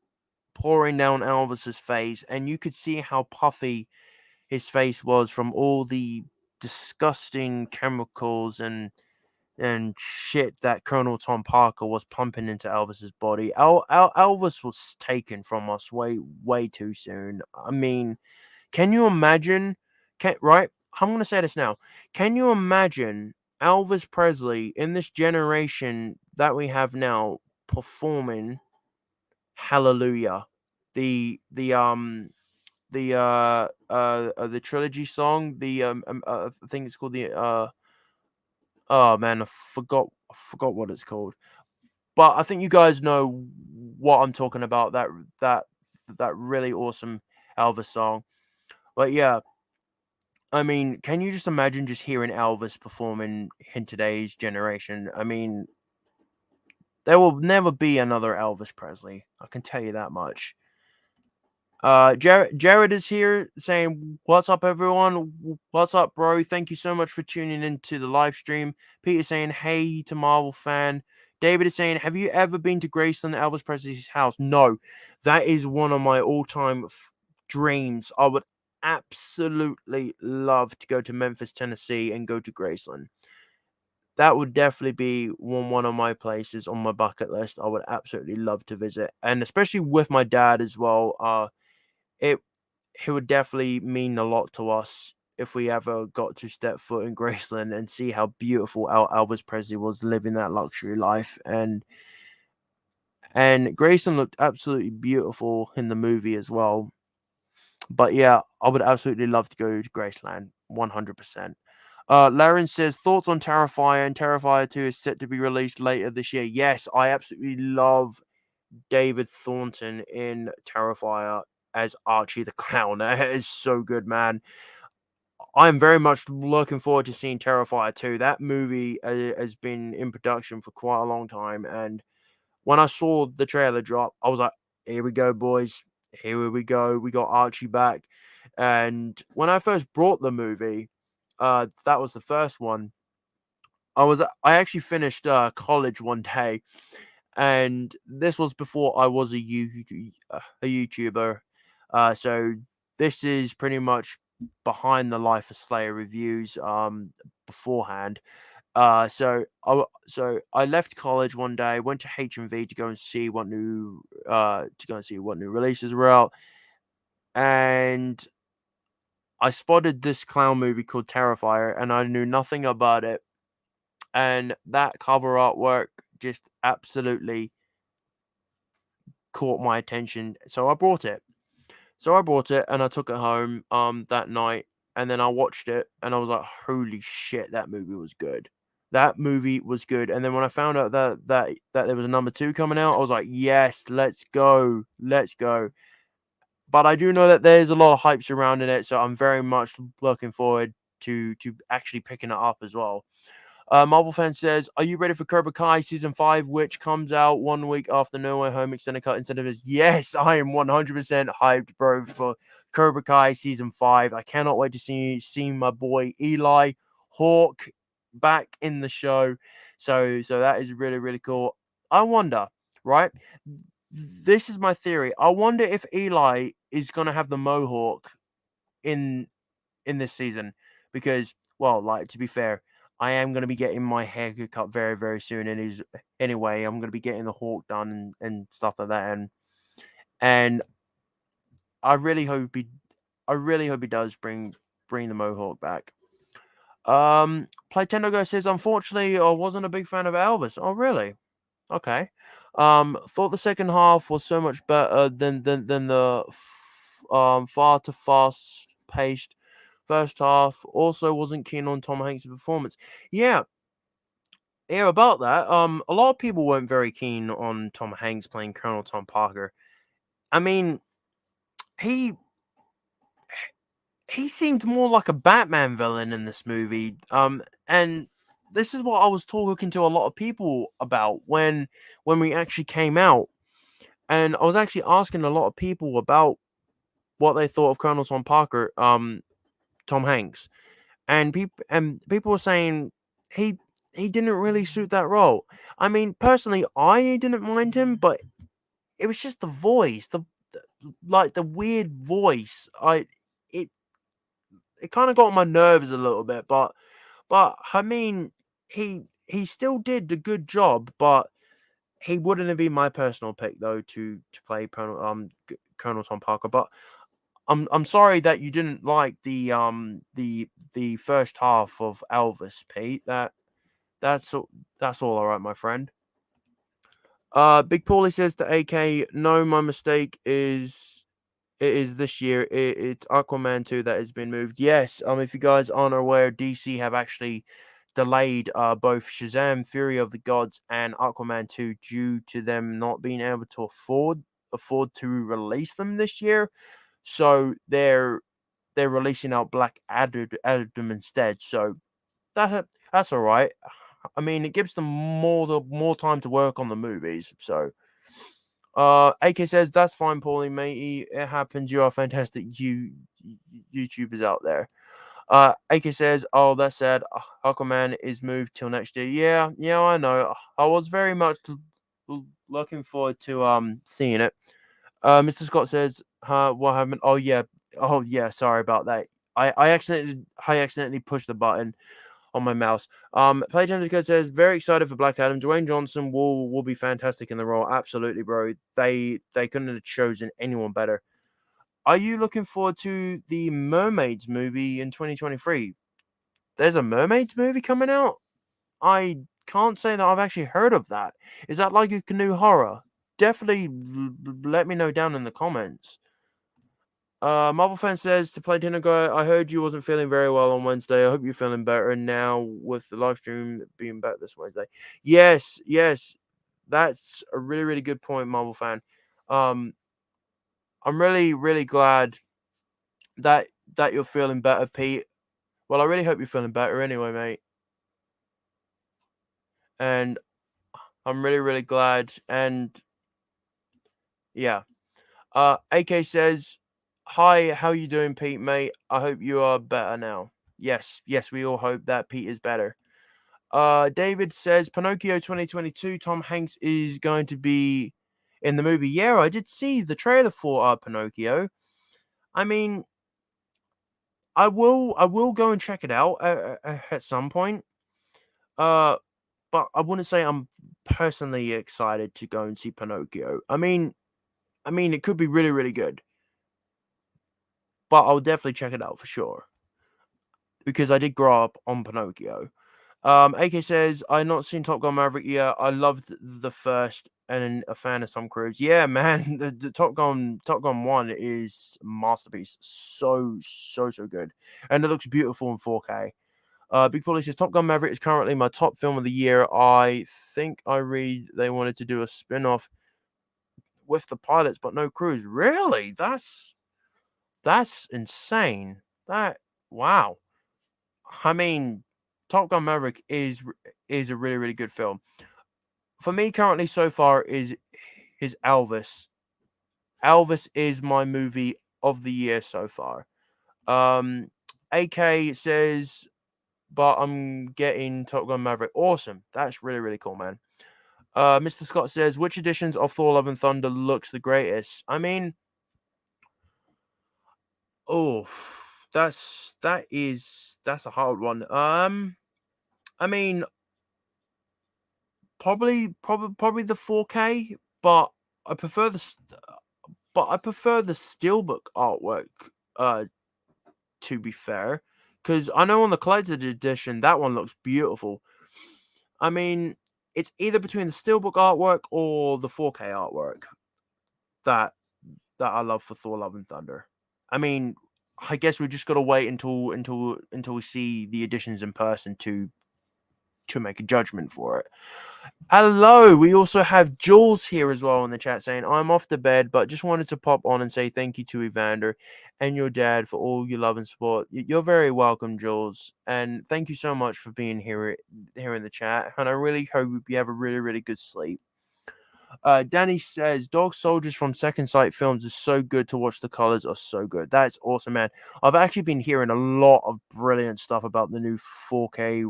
pouring down Elvis's face, and you could see how puffy his face was from all the disgusting chemicals and shit that Colonel Tom Parker was pumping into Elvis's body. Elvis was taken from us way too soon. I mean, can you imagine? Right? I'm gonna say this now. Can you imagine Elvis Presley in this generation that we have now performing Hallelujah? The trilogy song, I think it's called oh man, I forgot what it's called. But I think you guys know what I'm talking about. That really awesome Elvis song. But yeah, I mean, can you just imagine just hearing Elvis performing in today's generation? I mean, there will never be another Elvis Presley. I can tell you that much. Jared is here saying, "What's up, everyone? What's up, bro? Thank you so much for tuning into the live stream." Peter saying, "Hey to Marvel fan." David is saying, "Have you ever been to Graceland, Elvis Presley's house?" No, that is one of my all-time dreams. I would absolutely love to go to Memphis, Tennessee, and go to Graceland. That would definitely be one of my places on my bucket list. I would absolutely love to visit, and especially with my dad as well. It it would definitely mean a lot to us if we ever got to step foot in Graceland and see how beautiful Elvis Presley was living that luxury life. And Graceland looked absolutely beautiful in the movie as well. But yeah, I would absolutely love to go to Graceland, 100%. Laren says, thoughts on Terrifier, and Terrifier 2 is set to be released later this year. Yes, I absolutely love David Thornton in Terrifier as Archie the Clown. That is so good, man. I'm very much looking forward to seeing Terrifier 2. That movie has been in production for quite a long time, and when I saw the trailer drop, I was like, here we go, boys. Here we go. We got Archie back. And when I first brought the movie, that was the first one. I actually finished college one day, and this was before I was a YouTuber. So this is pretty much behind the life of Slayer reviews beforehand. So I left college one day, went to HMV to go and see what new releases were out, and I spotted this clown movie called Terrifier, and I knew nothing about it. And that cover artwork just absolutely caught my attention. So I bought it. And I took it home that night, and then I watched it and I was like, holy shit, that movie was good. That movie was good. And then when I found out that there was a number 2 coming out, I was like, yes, let's go. Let's go. But I do know that there's a lot of hype surrounding it, so I'm very much looking forward to actually picking it up as well. Marvel fan says, "Are you ready for Cobra Kai season 5, which comes out 1 week after No Way Home extended cut instead of his?" Yes, I am 100% hyped, bro, for Cobra Kai season 5. I cannot wait to see my boy Eli Hawk back in the show. So that is really really cool. I wonder, right? This is my theory. I wonder if Eli is gonna have the mohawk in this season because, well, like, to be fair, I am going to be getting my hair cut very very soon, and is anyway I'm going to be getting the hawk done and stuff like that, and I really hope he does bring the mohawk back. Playtendo Guy says, unfortunately I wasn't a big fan of Elvis. Oh really? Okay. Thought the second half was so much better than the far too fast paced first half. Also wasn't keen on Tom Hanks' performance. Yeah, yeah, about that. A lot of people weren't very keen on Tom Hanks playing Colonel Tom Parker. I mean, he he seemed more like a Batman villain in this movie. And this is what I was talking to a lot of people about when we actually came out. And I was actually asking a lot of people about what they thought of Colonel Tom Parker, Tom Hanks, and people were saying he he didn't really suit that role. I mean, personally, I didn't mind him, but it was just the voice, like the weird voice. It it kind of got on my nerves a little bit, but I mean, he still did a good job, but he wouldn't have been my personal pick though to play Colonel Tom Parker. But I'm sorry that you didn't like the first half of Elvis, Pete. That's all alright, my friend. Big Paulie says to AK, no, my mistake is it is this year. It's Aquaman 2 that has been moved. Yes, if you guys aren't aware, DC have actually delayed both Shazam Fury of the Gods and Aquaman 2 due to them not being able to afford to release them this year. so they're releasing out Black Adam instead. So that's all right. I mean, it gives them more time to work on the movies. So, AK says that's fine, Paulie, matey. It happens. You are fantastic. YouTubers out there. AK says, "Oh, that's sad. Aquaman is moved till next year." Yeah, I know. I was very much looking forward to seeing it. Mr. Scott says, "Huh? What happened? Oh yeah. Sorry about that. I accidentally pushed the button on my mouse." Play Jessica says, "Very excited for Black Adam. Dwayne Johnson will be fantastic in the role. Absolutely, bro. They couldn't have chosen anyone better." Are you looking forward to the Mermaids movie in 2023? There's a Mermaids movie coming out? I can't say that I've actually heard of that. Is that like a new horror? Definitely let me know down in the comments. Marvel fan says to play dinner guy, I heard you wasn't feeling very well on Wednesday. I hope you're feeling better now with the live stream being back this Wednesday. Yes, that's a really, really good point, Marvel fan. I'm really, really glad that you're feeling better, Pete. Well, I really hope you're feeling better anyway, mate. And I'm really, really glad. And yeah. AK says, "Hi, how you doing, Pete, mate? I hope you are better now." Yes, we all hope that Pete is better. David says, "Pinocchio 2022, Tom Hanks is going to be in the movie." Yeah, I did see the trailer for Pinocchio. I mean, I will go and check it out at some point. Uh, but I wouldn't say I'm personally excited to go and see Pinocchio. I mean, it could be really, really good, but I'll definitely check it out for sure because I did grow up on Pinocchio. AK says, "I've not seen Top Gun Maverick yet. I loved the first and a fan of Tom Cruise." Yeah, man, the Top Gun 1 is a masterpiece. So good. And it looks beautiful in 4K. Big Polly says, "Top Gun Maverick is currently my top film of the year. I think I read they wanted to do a spin-off with the pilots, but no Cruise." Really? That's insane. Wow. I mean, Top Gun Maverick is a really, really good film. For me, currently so far is Elvis. Elvis is my movie of the year so far. Um, AK says, "But I'm getting Top Gun Maverick." Awesome. That's really, really cool, man. Mr. Scott says, "Which editions of Thor: Love and Thunder looks the greatest?" I mean, oh, that's a hard one. I mean, probably the 4K, but I prefer the steelbook artwork. Uh, to be fair, because I know on the collector's edition that one looks beautiful. I mean, it's either between the steelbook artwork or the 4K artwork that I love for Thor: Love and Thunder. I mean, I guess we just gotta wait until we see the editions in person to make a judgment for it. Hello, we also have Jules here as well in the chat saying, "I'm off to bed, but just wanted to pop on and say thank you to Evander and your dad for all your love and support." You're very welcome, Jules, and thank you so much for being here in the chat. And I really hope you have a really, really good sleep. Danny says, "Dog Soldiers from Second Sight Films is so good to watch. The colors are so good." That's awesome, man. I've actually been hearing a lot of brilliant stuff about the new 4K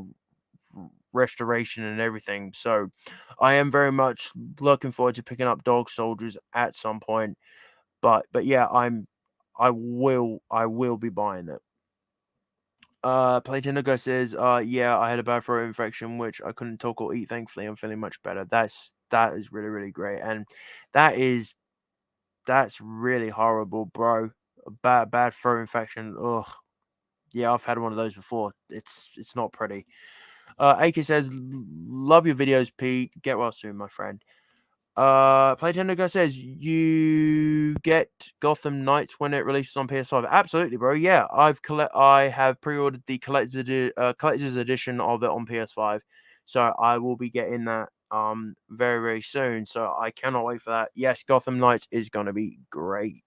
restoration and everything. So I am very much looking forward to picking up Dog Soldiers at some point. But yeah, I will be buying it. Platinigo says, "Yeah, I had a bad throat infection, which I couldn't talk or eat. Thankfully, I'm feeling much better." That is really, really great, and that is that's really horrible, bro. A bad throat infection. Ugh. Yeah, I've had one of those before. It's not pretty. AK says, "Love your videos, Pete. Get well soon, my friend." Playtendigo says, "You get Gotham Knights when it releases on PS5." Absolutely, bro. Yeah, I have pre-ordered the collector's edition of it on PS5, so I will be getting that very, very soon. So I cannot wait for that. Yes, Gotham Knights is gonna be great.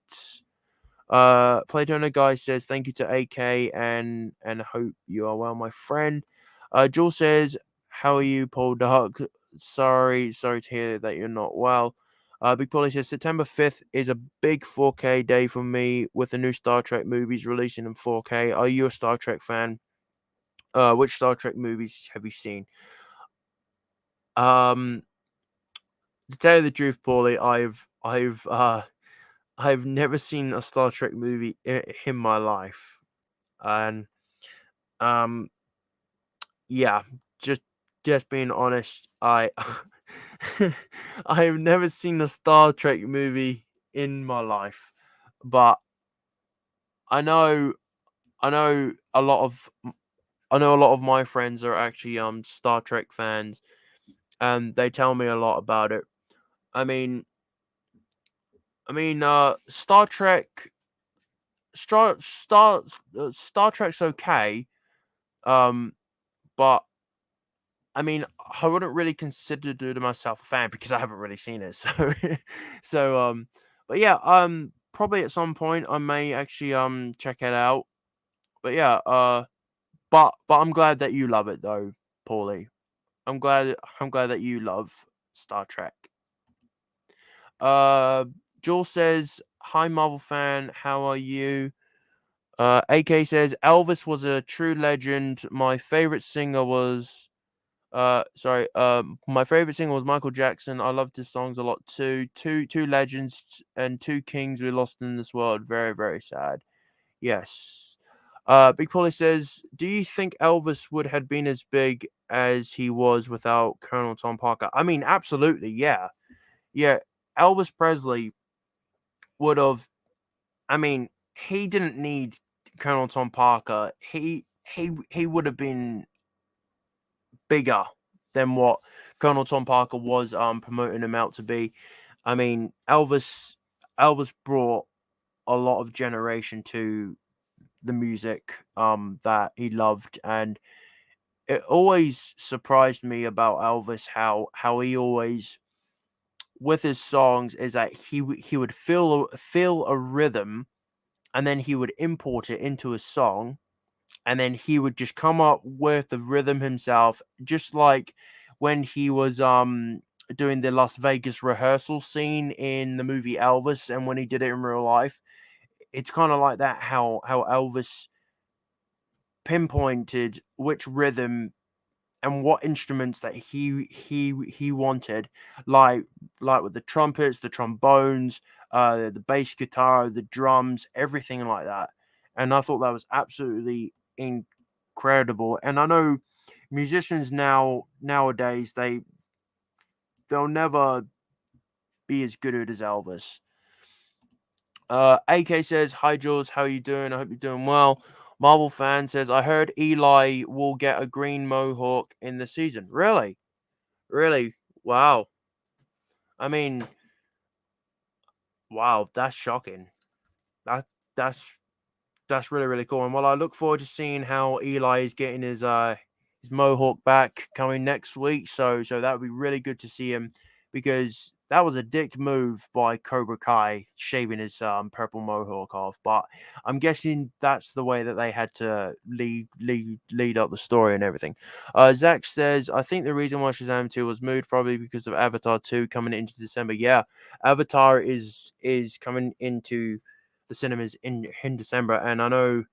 Playtona Guy says thank you to AK and hope you are well, my friend. Jules says, how are you, Paul Dark? Sorry to hear that you're not well. Big Polly says September 5th is a big 4K day for me with the new Star Trek movies releasing in 4K. Are you a Star Trek fan? Which Star Trek movies have you seen? To tell you the truth, Paulie, I've never seen a Star Trek movie in my life, and um, yeah, just just being honest, I've never seen a Star Trek movie in my life, but I know I know a lot of I know a lot of my friends are actually Star Trek fans, and they tell me a lot about it. I mean, Star Trek, Star Trek's okay, um, but I mean, I wouldn't really consider to myself a fan because I haven't really seen it. So, but yeah, probably at some point I may actually check it out. But yeah, but I'm glad that you love it though, Paulie. I'm glad that you love Star Trek. Uh, Joel says, "Hi, Marvel fan. How are you?" AK says, "Elvis was a true legend. My favorite singer was." My favorite singer was Michael Jackson. I loved his songs a lot too. Two legends and two kings we lost in this world. Very, very sad. Yes. Big Polly says, do you think Elvis would have been as big as he was without Colonel Tom Parker? I mean, absolutely, yeah. Yeah. Elvis Presley would have, I mean, he didn't need Colonel Tom Parker. He would have been bigger than what Colonel Tom Parker was promoting him out to be. I mean, Elvis brought a lot of generation to the music that he loved, and it always surprised me about Elvis how he always with his songs is that he would feel a rhythm, and then he would import it into a song, and then he would just come up with the rhythm himself, just like when he was doing the Las Vegas rehearsal scene in the movie Elvis, and when he did it in real life. It's kind of like that, how Elvis pinpointed which rhythm and what instruments that he wanted, like with the trumpets, the trombones, the bass guitar, the drums, everything like that. And I thought that was absolutely incredible. And I know musicians nowadays they'll never be as good as Elvis. AK says, "Hi Jules, how you doing? I hope you're doing well." Marvel fan says, "I heard Eli will get a green mohawk in the season." Really? Really? Wow. I mean, wow, that's shocking. That that's that's really, really cool. And well, I look forward to seeing how Eli is getting his mohawk back coming next week. So that would be really good to see him, because that was a dick move by Cobra Kai shaving his purple mohawk off. But I'm guessing that's the way that they had to lead up the story and everything. Zach says, I think the reason why Shazam 2 was moved probably because of Avatar 2 coming into December. Yeah, Avatar is coming into the cinemas in December, and I know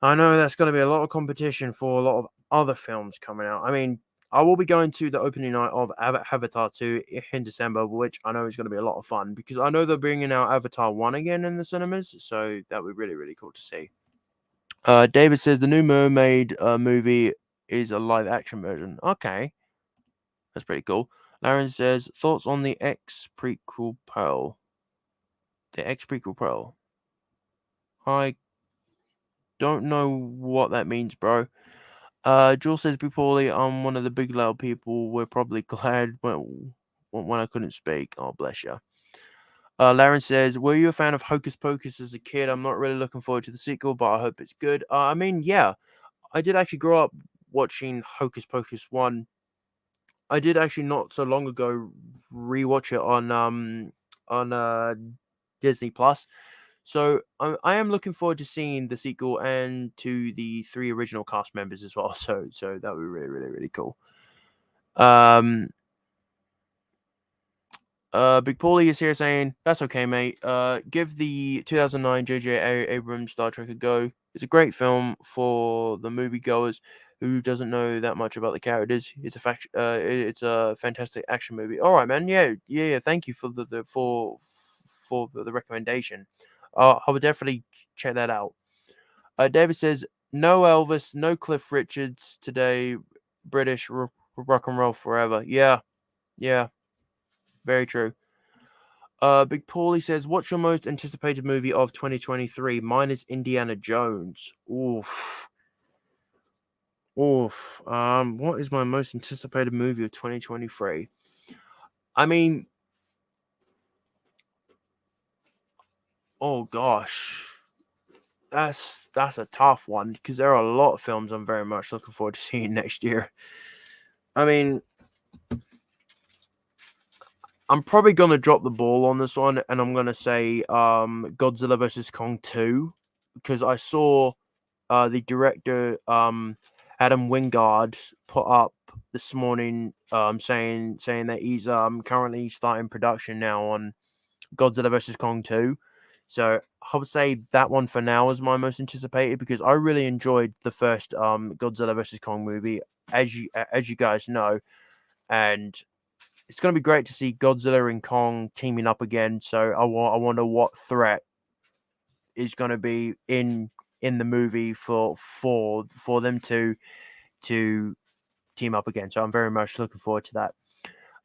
that's going to be a lot of competition for a lot of other films coming out. I mean, I will be going to the opening night of Avatar 2 in December, which I know is going to be a lot of fun, because I know they're bringing out Avatar 1 again in the cinemas, so that would be really, really cool to see. David says the new Mermaid movie is a live action version. Okay, that's pretty cool. Laren says, thoughts on the X prequel Pearl? The X prequel Pearl. I don't know what that means, bro. Jules says, "Be poorly. I'm one of the big loud people. We're probably glad when I couldn't speak." Oh, bless you. Laren says, "Were you a fan of Hocus Pocus as a kid? I'm not really looking forward to the sequel, but I hope it's good." I mean, yeah, I did actually grow up watching Hocus Pocus 1. I did actually not so long ago rewatch it on Disney Plus. So I am looking forward to seeing the sequel and to the 3 original cast members as well. So that would be really, really, really cool. Big Paulie is here saying, that's okay, mate. Give the 2009 J.J. Abrams Star Trek a go. It's a great film for the moviegoers who doesn't know that much about the characters. It's a fantastic action movie. All right, man. Yeah. Thank you for the recommendation. I would definitely check that out. David says, no Elvis, no Cliff Richards today. British rock and roll forever. Yeah. Very true. Big Paulie says, what's your most anticipated movie of 2023? Mine is Indiana Jones. Oof. What is my most anticipated movie of 2023? I mean, oh gosh. That's a tough one because there are a lot of films I'm very much looking forward to seeing next year. I mean, I'm probably gonna drop the ball on this one, and I'm gonna say Godzilla vs Kong 2 because I saw the director Adam Wingard put up this morning saying that he's currently starting production now on Godzilla vs Kong 2. So I would say that one for now is my most anticipated because I really enjoyed the first Godzilla vs Kong movie, as you guys know, and it's going to be great to see Godzilla and Kong teaming up again. So I wonder what threat is going to be in the movie for them to team up again. So I'm very much looking forward to that.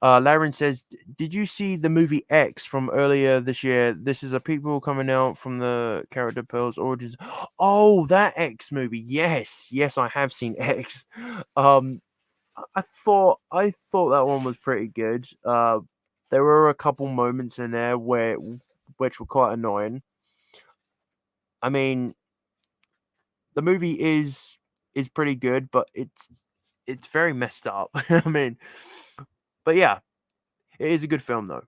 Laren says, did you see the movie X from earlier this year? This is a people coming out from the character Pearl's origins. Oh, that X movie. Yes, I have seen X. I thought that one was pretty good. There were a couple moments in there which were quite annoying. I mean, the movie is pretty good, but it's very messed up. I mean, but yeah, it is a good film though.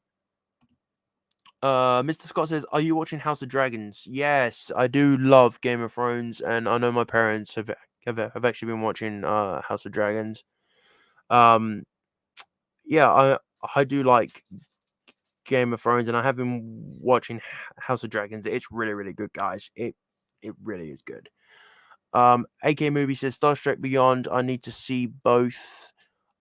Mr. Scott says, "Are you watching House of Dragons?" Yes, I do love Game of Thrones, and I know my parents have actually been watching House of Dragons. Yeah, I do like Game of Thrones, and I have been watching House of Dragons. It's really, really good, guys. It really is good. AK Movie says Star Trek Beyond. I need to see both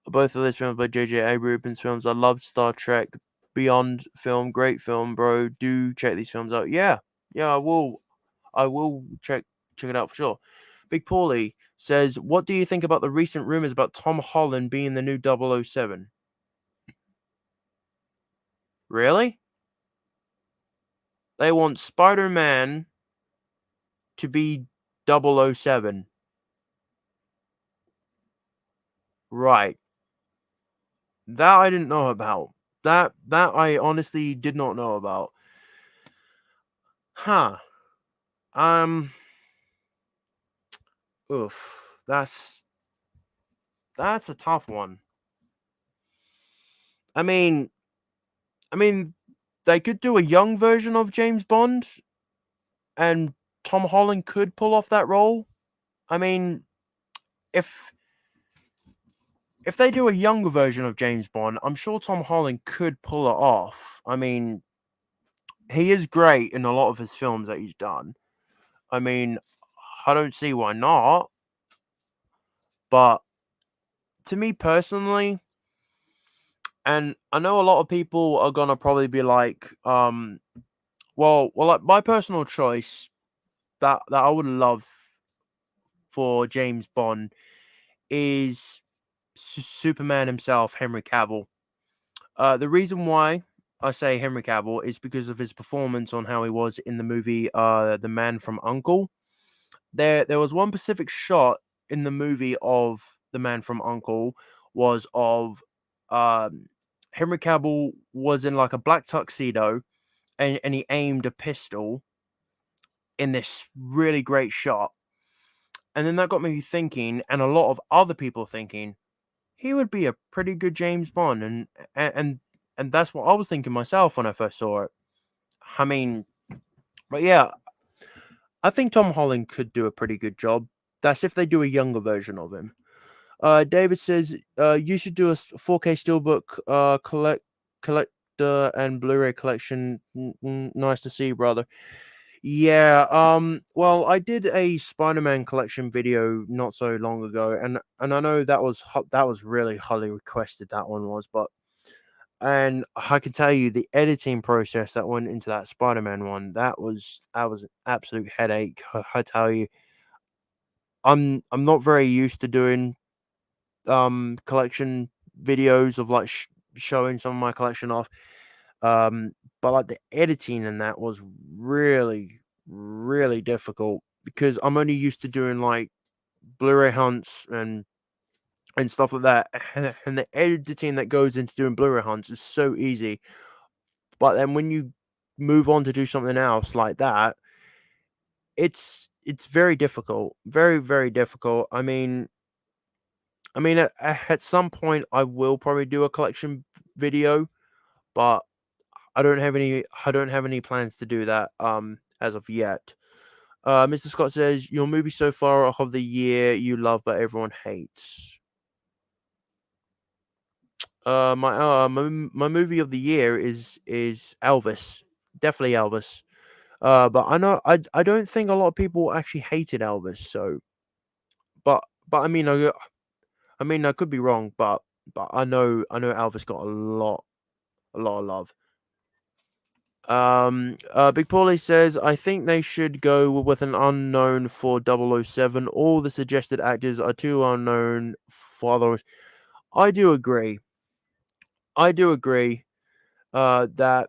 of those films by J.J. Abrams films. I loved Star Trek Beyond film. Great film, bro. Do check these films out. Yeah, I will. Check it out for sure. Big Paulie says, what do you think about the recent rumors about Tom Holland being the new 007? Really? They want Spider-Man to be 007. Right. That I didn't know about. That I honestly did not know about. Huh. Oof. That's a tough one. I mean, they could do a young version of James Bond, and Tom Holland could pull off that role. I mean, if they do a younger version of James Bond, I'm sure Tom Holland could pull it off. I mean, he is great in a lot of his films that he's done. I mean, I don't see why not. But to me personally, and I know a lot of people are gonna probably be like, like my personal choice that I would love for James Bond is Superman himself, Henry Cavill. The reason why I say Henry Cavill is because of his performance on how he was in the movie The Man from U.N.C.L.E. There was one specific shot in the movie of The Man from U.N.C.L.E. was of Henry Cavill was in like a black tuxedo and he aimed a pistol in this really great shot. And then that got me thinking, and a lot of other people thinking, he would be a pretty good James Bond, and that's what I was thinking myself when I first saw it. I mean, But yeah, I think Tom Holland could do a pretty good job. That's if they do a younger version of him. David says, you should do a 4K steelbook collector and Blu-ray collection. Nice to see, brother. Yeah. Well, I did a Spider-Man collection video not so long ago, and I know that was really highly requested. That one was, but and I can tell you the editing process that went into that Spider-Man one. That was an absolute headache. I tell you, I'm not very used to doing collection videos of like showing some of my collection off. But like the editing and that was really difficult because I'm only used to doing like Blu-ray hunts and stuff like that. And the editing that goes into doing Blu-ray hunts is so easy. But then when you move on to do something else like that, it's very difficult, very difficult. I mean, at some point I will probably do a collection video, but I don't have any plans to do that as of yet. Mr. Scott says your movie so far of the year you love but everyone hates. My movie of the year is Elvis, definitely Elvis. But I don't think a lot of people actually hated Elvis. So, but I mean I could be wrong, but I know Elvis got a lot of love. Big Paulie says, I think they should go with an unknown for 007. All the suggested actors are too unknown for others. I do agree. I do agree. That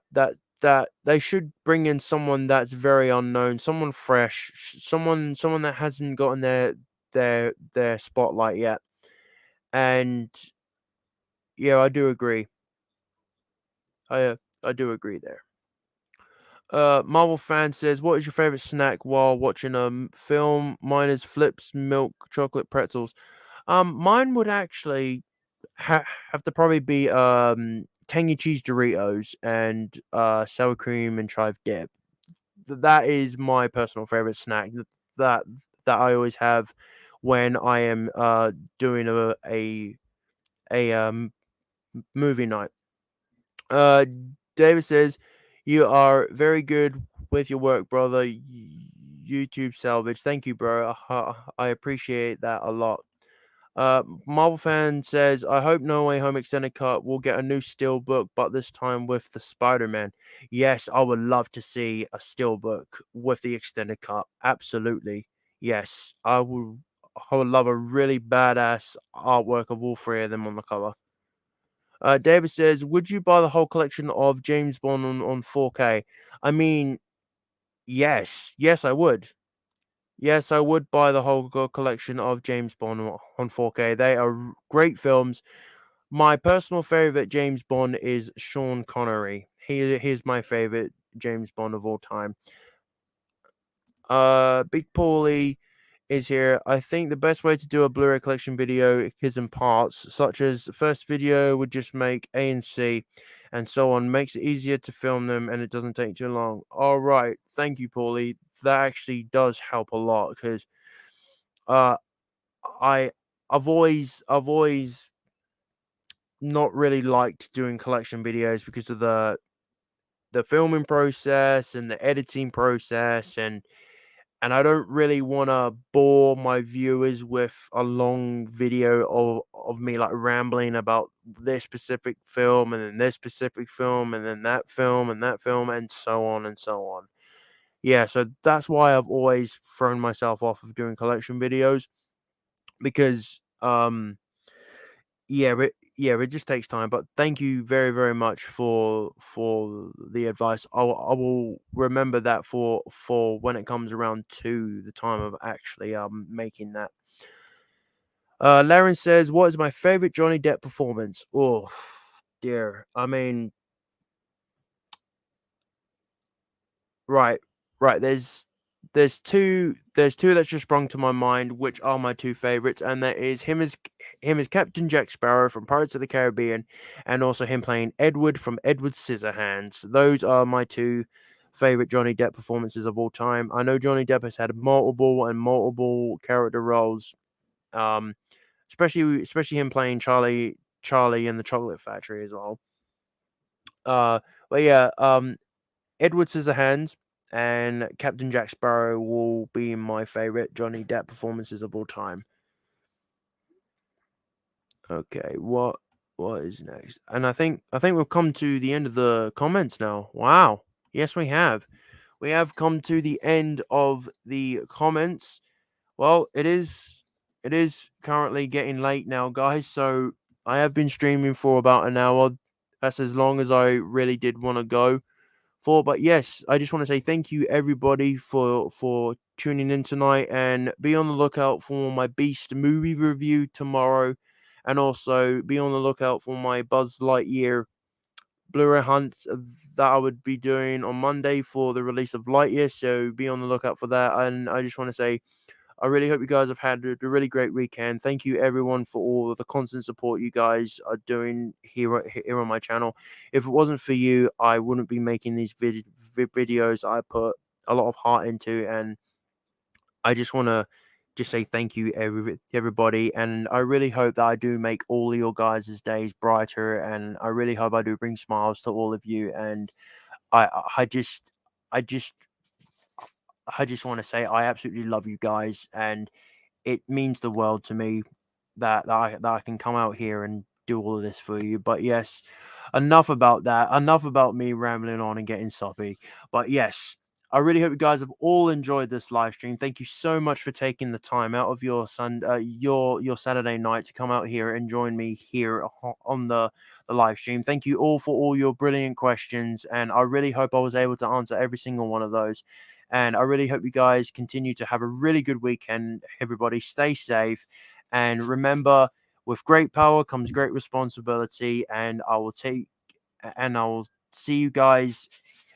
they should bring in someone that's very unknown, someone fresh, someone that hasn't gotten their spotlight yet. And yeah, I do agree. I do agree there. Marvel fan says, "What is your favorite snack while watching a film?" Mine is Flips milk chocolate pretzels. Mine would actually have to probably be tangy cheese Doritos and sour cream and chive dip. That is my personal favorite snack. That that I always have when I am doing a movie night. Uh, David says, "You are very good with your work, brother. YouTube salvage. Thank you, bro. I appreciate that a lot." Marvel fan says, "I hope No Way Home extended cut will get a new steelbook, but this time with the Spider-Man." Yes, I would love to see a steelbook with the extended cut. Absolutely, yes. I would love a really badass artwork of all three of them on the cover. David says, "Would you buy the whole collection of James Bond on 4K?" I mean, yes, I would. Yes, I would buy the whole collection of James Bond on 4K. They are great films. My personal favorite James Bond is Sean Connery. He's my favorite James Bond of all time. Big Paulie is here. I think the best way to do a Blu-ray collection video is in parts, such as the first video would just make A and C, and so on. Makes it easier to film them, and it doesn't take too long. All right, thank you, Paulie. That actually does help a lot because uh, I I've always not really liked doing collection videos because of the filming process and the editing process and I don't really want to bore my viewers with a long video of me like rambling about this specific film and then this specific film and then that film and that film and so on and so on. Yeah, so that's why I've always thrown myself off of doing collection videos because yeah, it just takes time. But thank you very much for the advice. I will remember that for when it comes around to the time of actually making that. Laren says, "What is my favorite Johnny Depp performance?" Oh dear. I mean, right, right. There's two that just sprung to my mind, which are my two favorites, and that is him as Captain Jack Sparrow from Pirates of the Caribbean, and also him playing Edward from Edward Scissorhands. Those are my two favorite Johnny Depp performances of all time. I know Johnny Depp has had multiple character roles, especially him playing Charlie in the Chocolate Factory as well. But yeah, Edward Scissorhands and Captain Jack Sparrow will be my favorite Johnny Depp performances of all time. Okay, what is next? And I think we've come to the end of the comments now. Wow. Yes, we have. We have come to the end of the comments. Well, it is currently getting late now, guys, so I have been streaming for about an hour. That's as long as I really did want to go for. But yes, I just want to say thank you everybody for tuning in tonight, and be on the lookout for my Beast movie review tomorrow, and also be on the lookout for my Buzz Lightyear Blu-ray hunt that I would be doing on Monday for the release of Lightyear. So be on the lookout for that. And I just want to say, I really hope you guys have had a really great weekend. Thank you everyone for all of the constant support you guys are doing here on my channel. If it wasn't for you, I wouldn't be making these videos. I put a lot of heart into, and I just want to say thank you everybody, and I really hope that I do make all of your guys' days brighter, and I really hope I do bring smiles to all of you. And I just want to say I absolutely love you guys, and it means the world to me that I can come out here and do all of this for you. But yes, enough about that. Enough about me rambling on and getting soppy. But yes, I really hope you guys have all enjoyed this live stream. Thank you so much for taking the time out of your your Saturday night to come out here and join me here on the live stream. Thank you all for all your brilliant questions, and I really hope I was able to answer every single one of those. And I really hope you guys continue to have a really good weekend. Everybody, stay safe, and remember, with great power comes great responsibility. And I will see you guys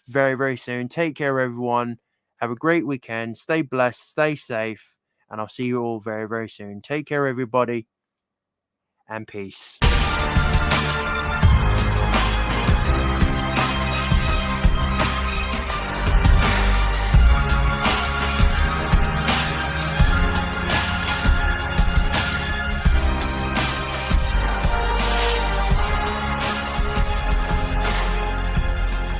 very, very soon. Take care, everyone. Have a great weekend. Stay blessed, stay safe, and I'll see you all very, very soon. Take care, everybody, and peace.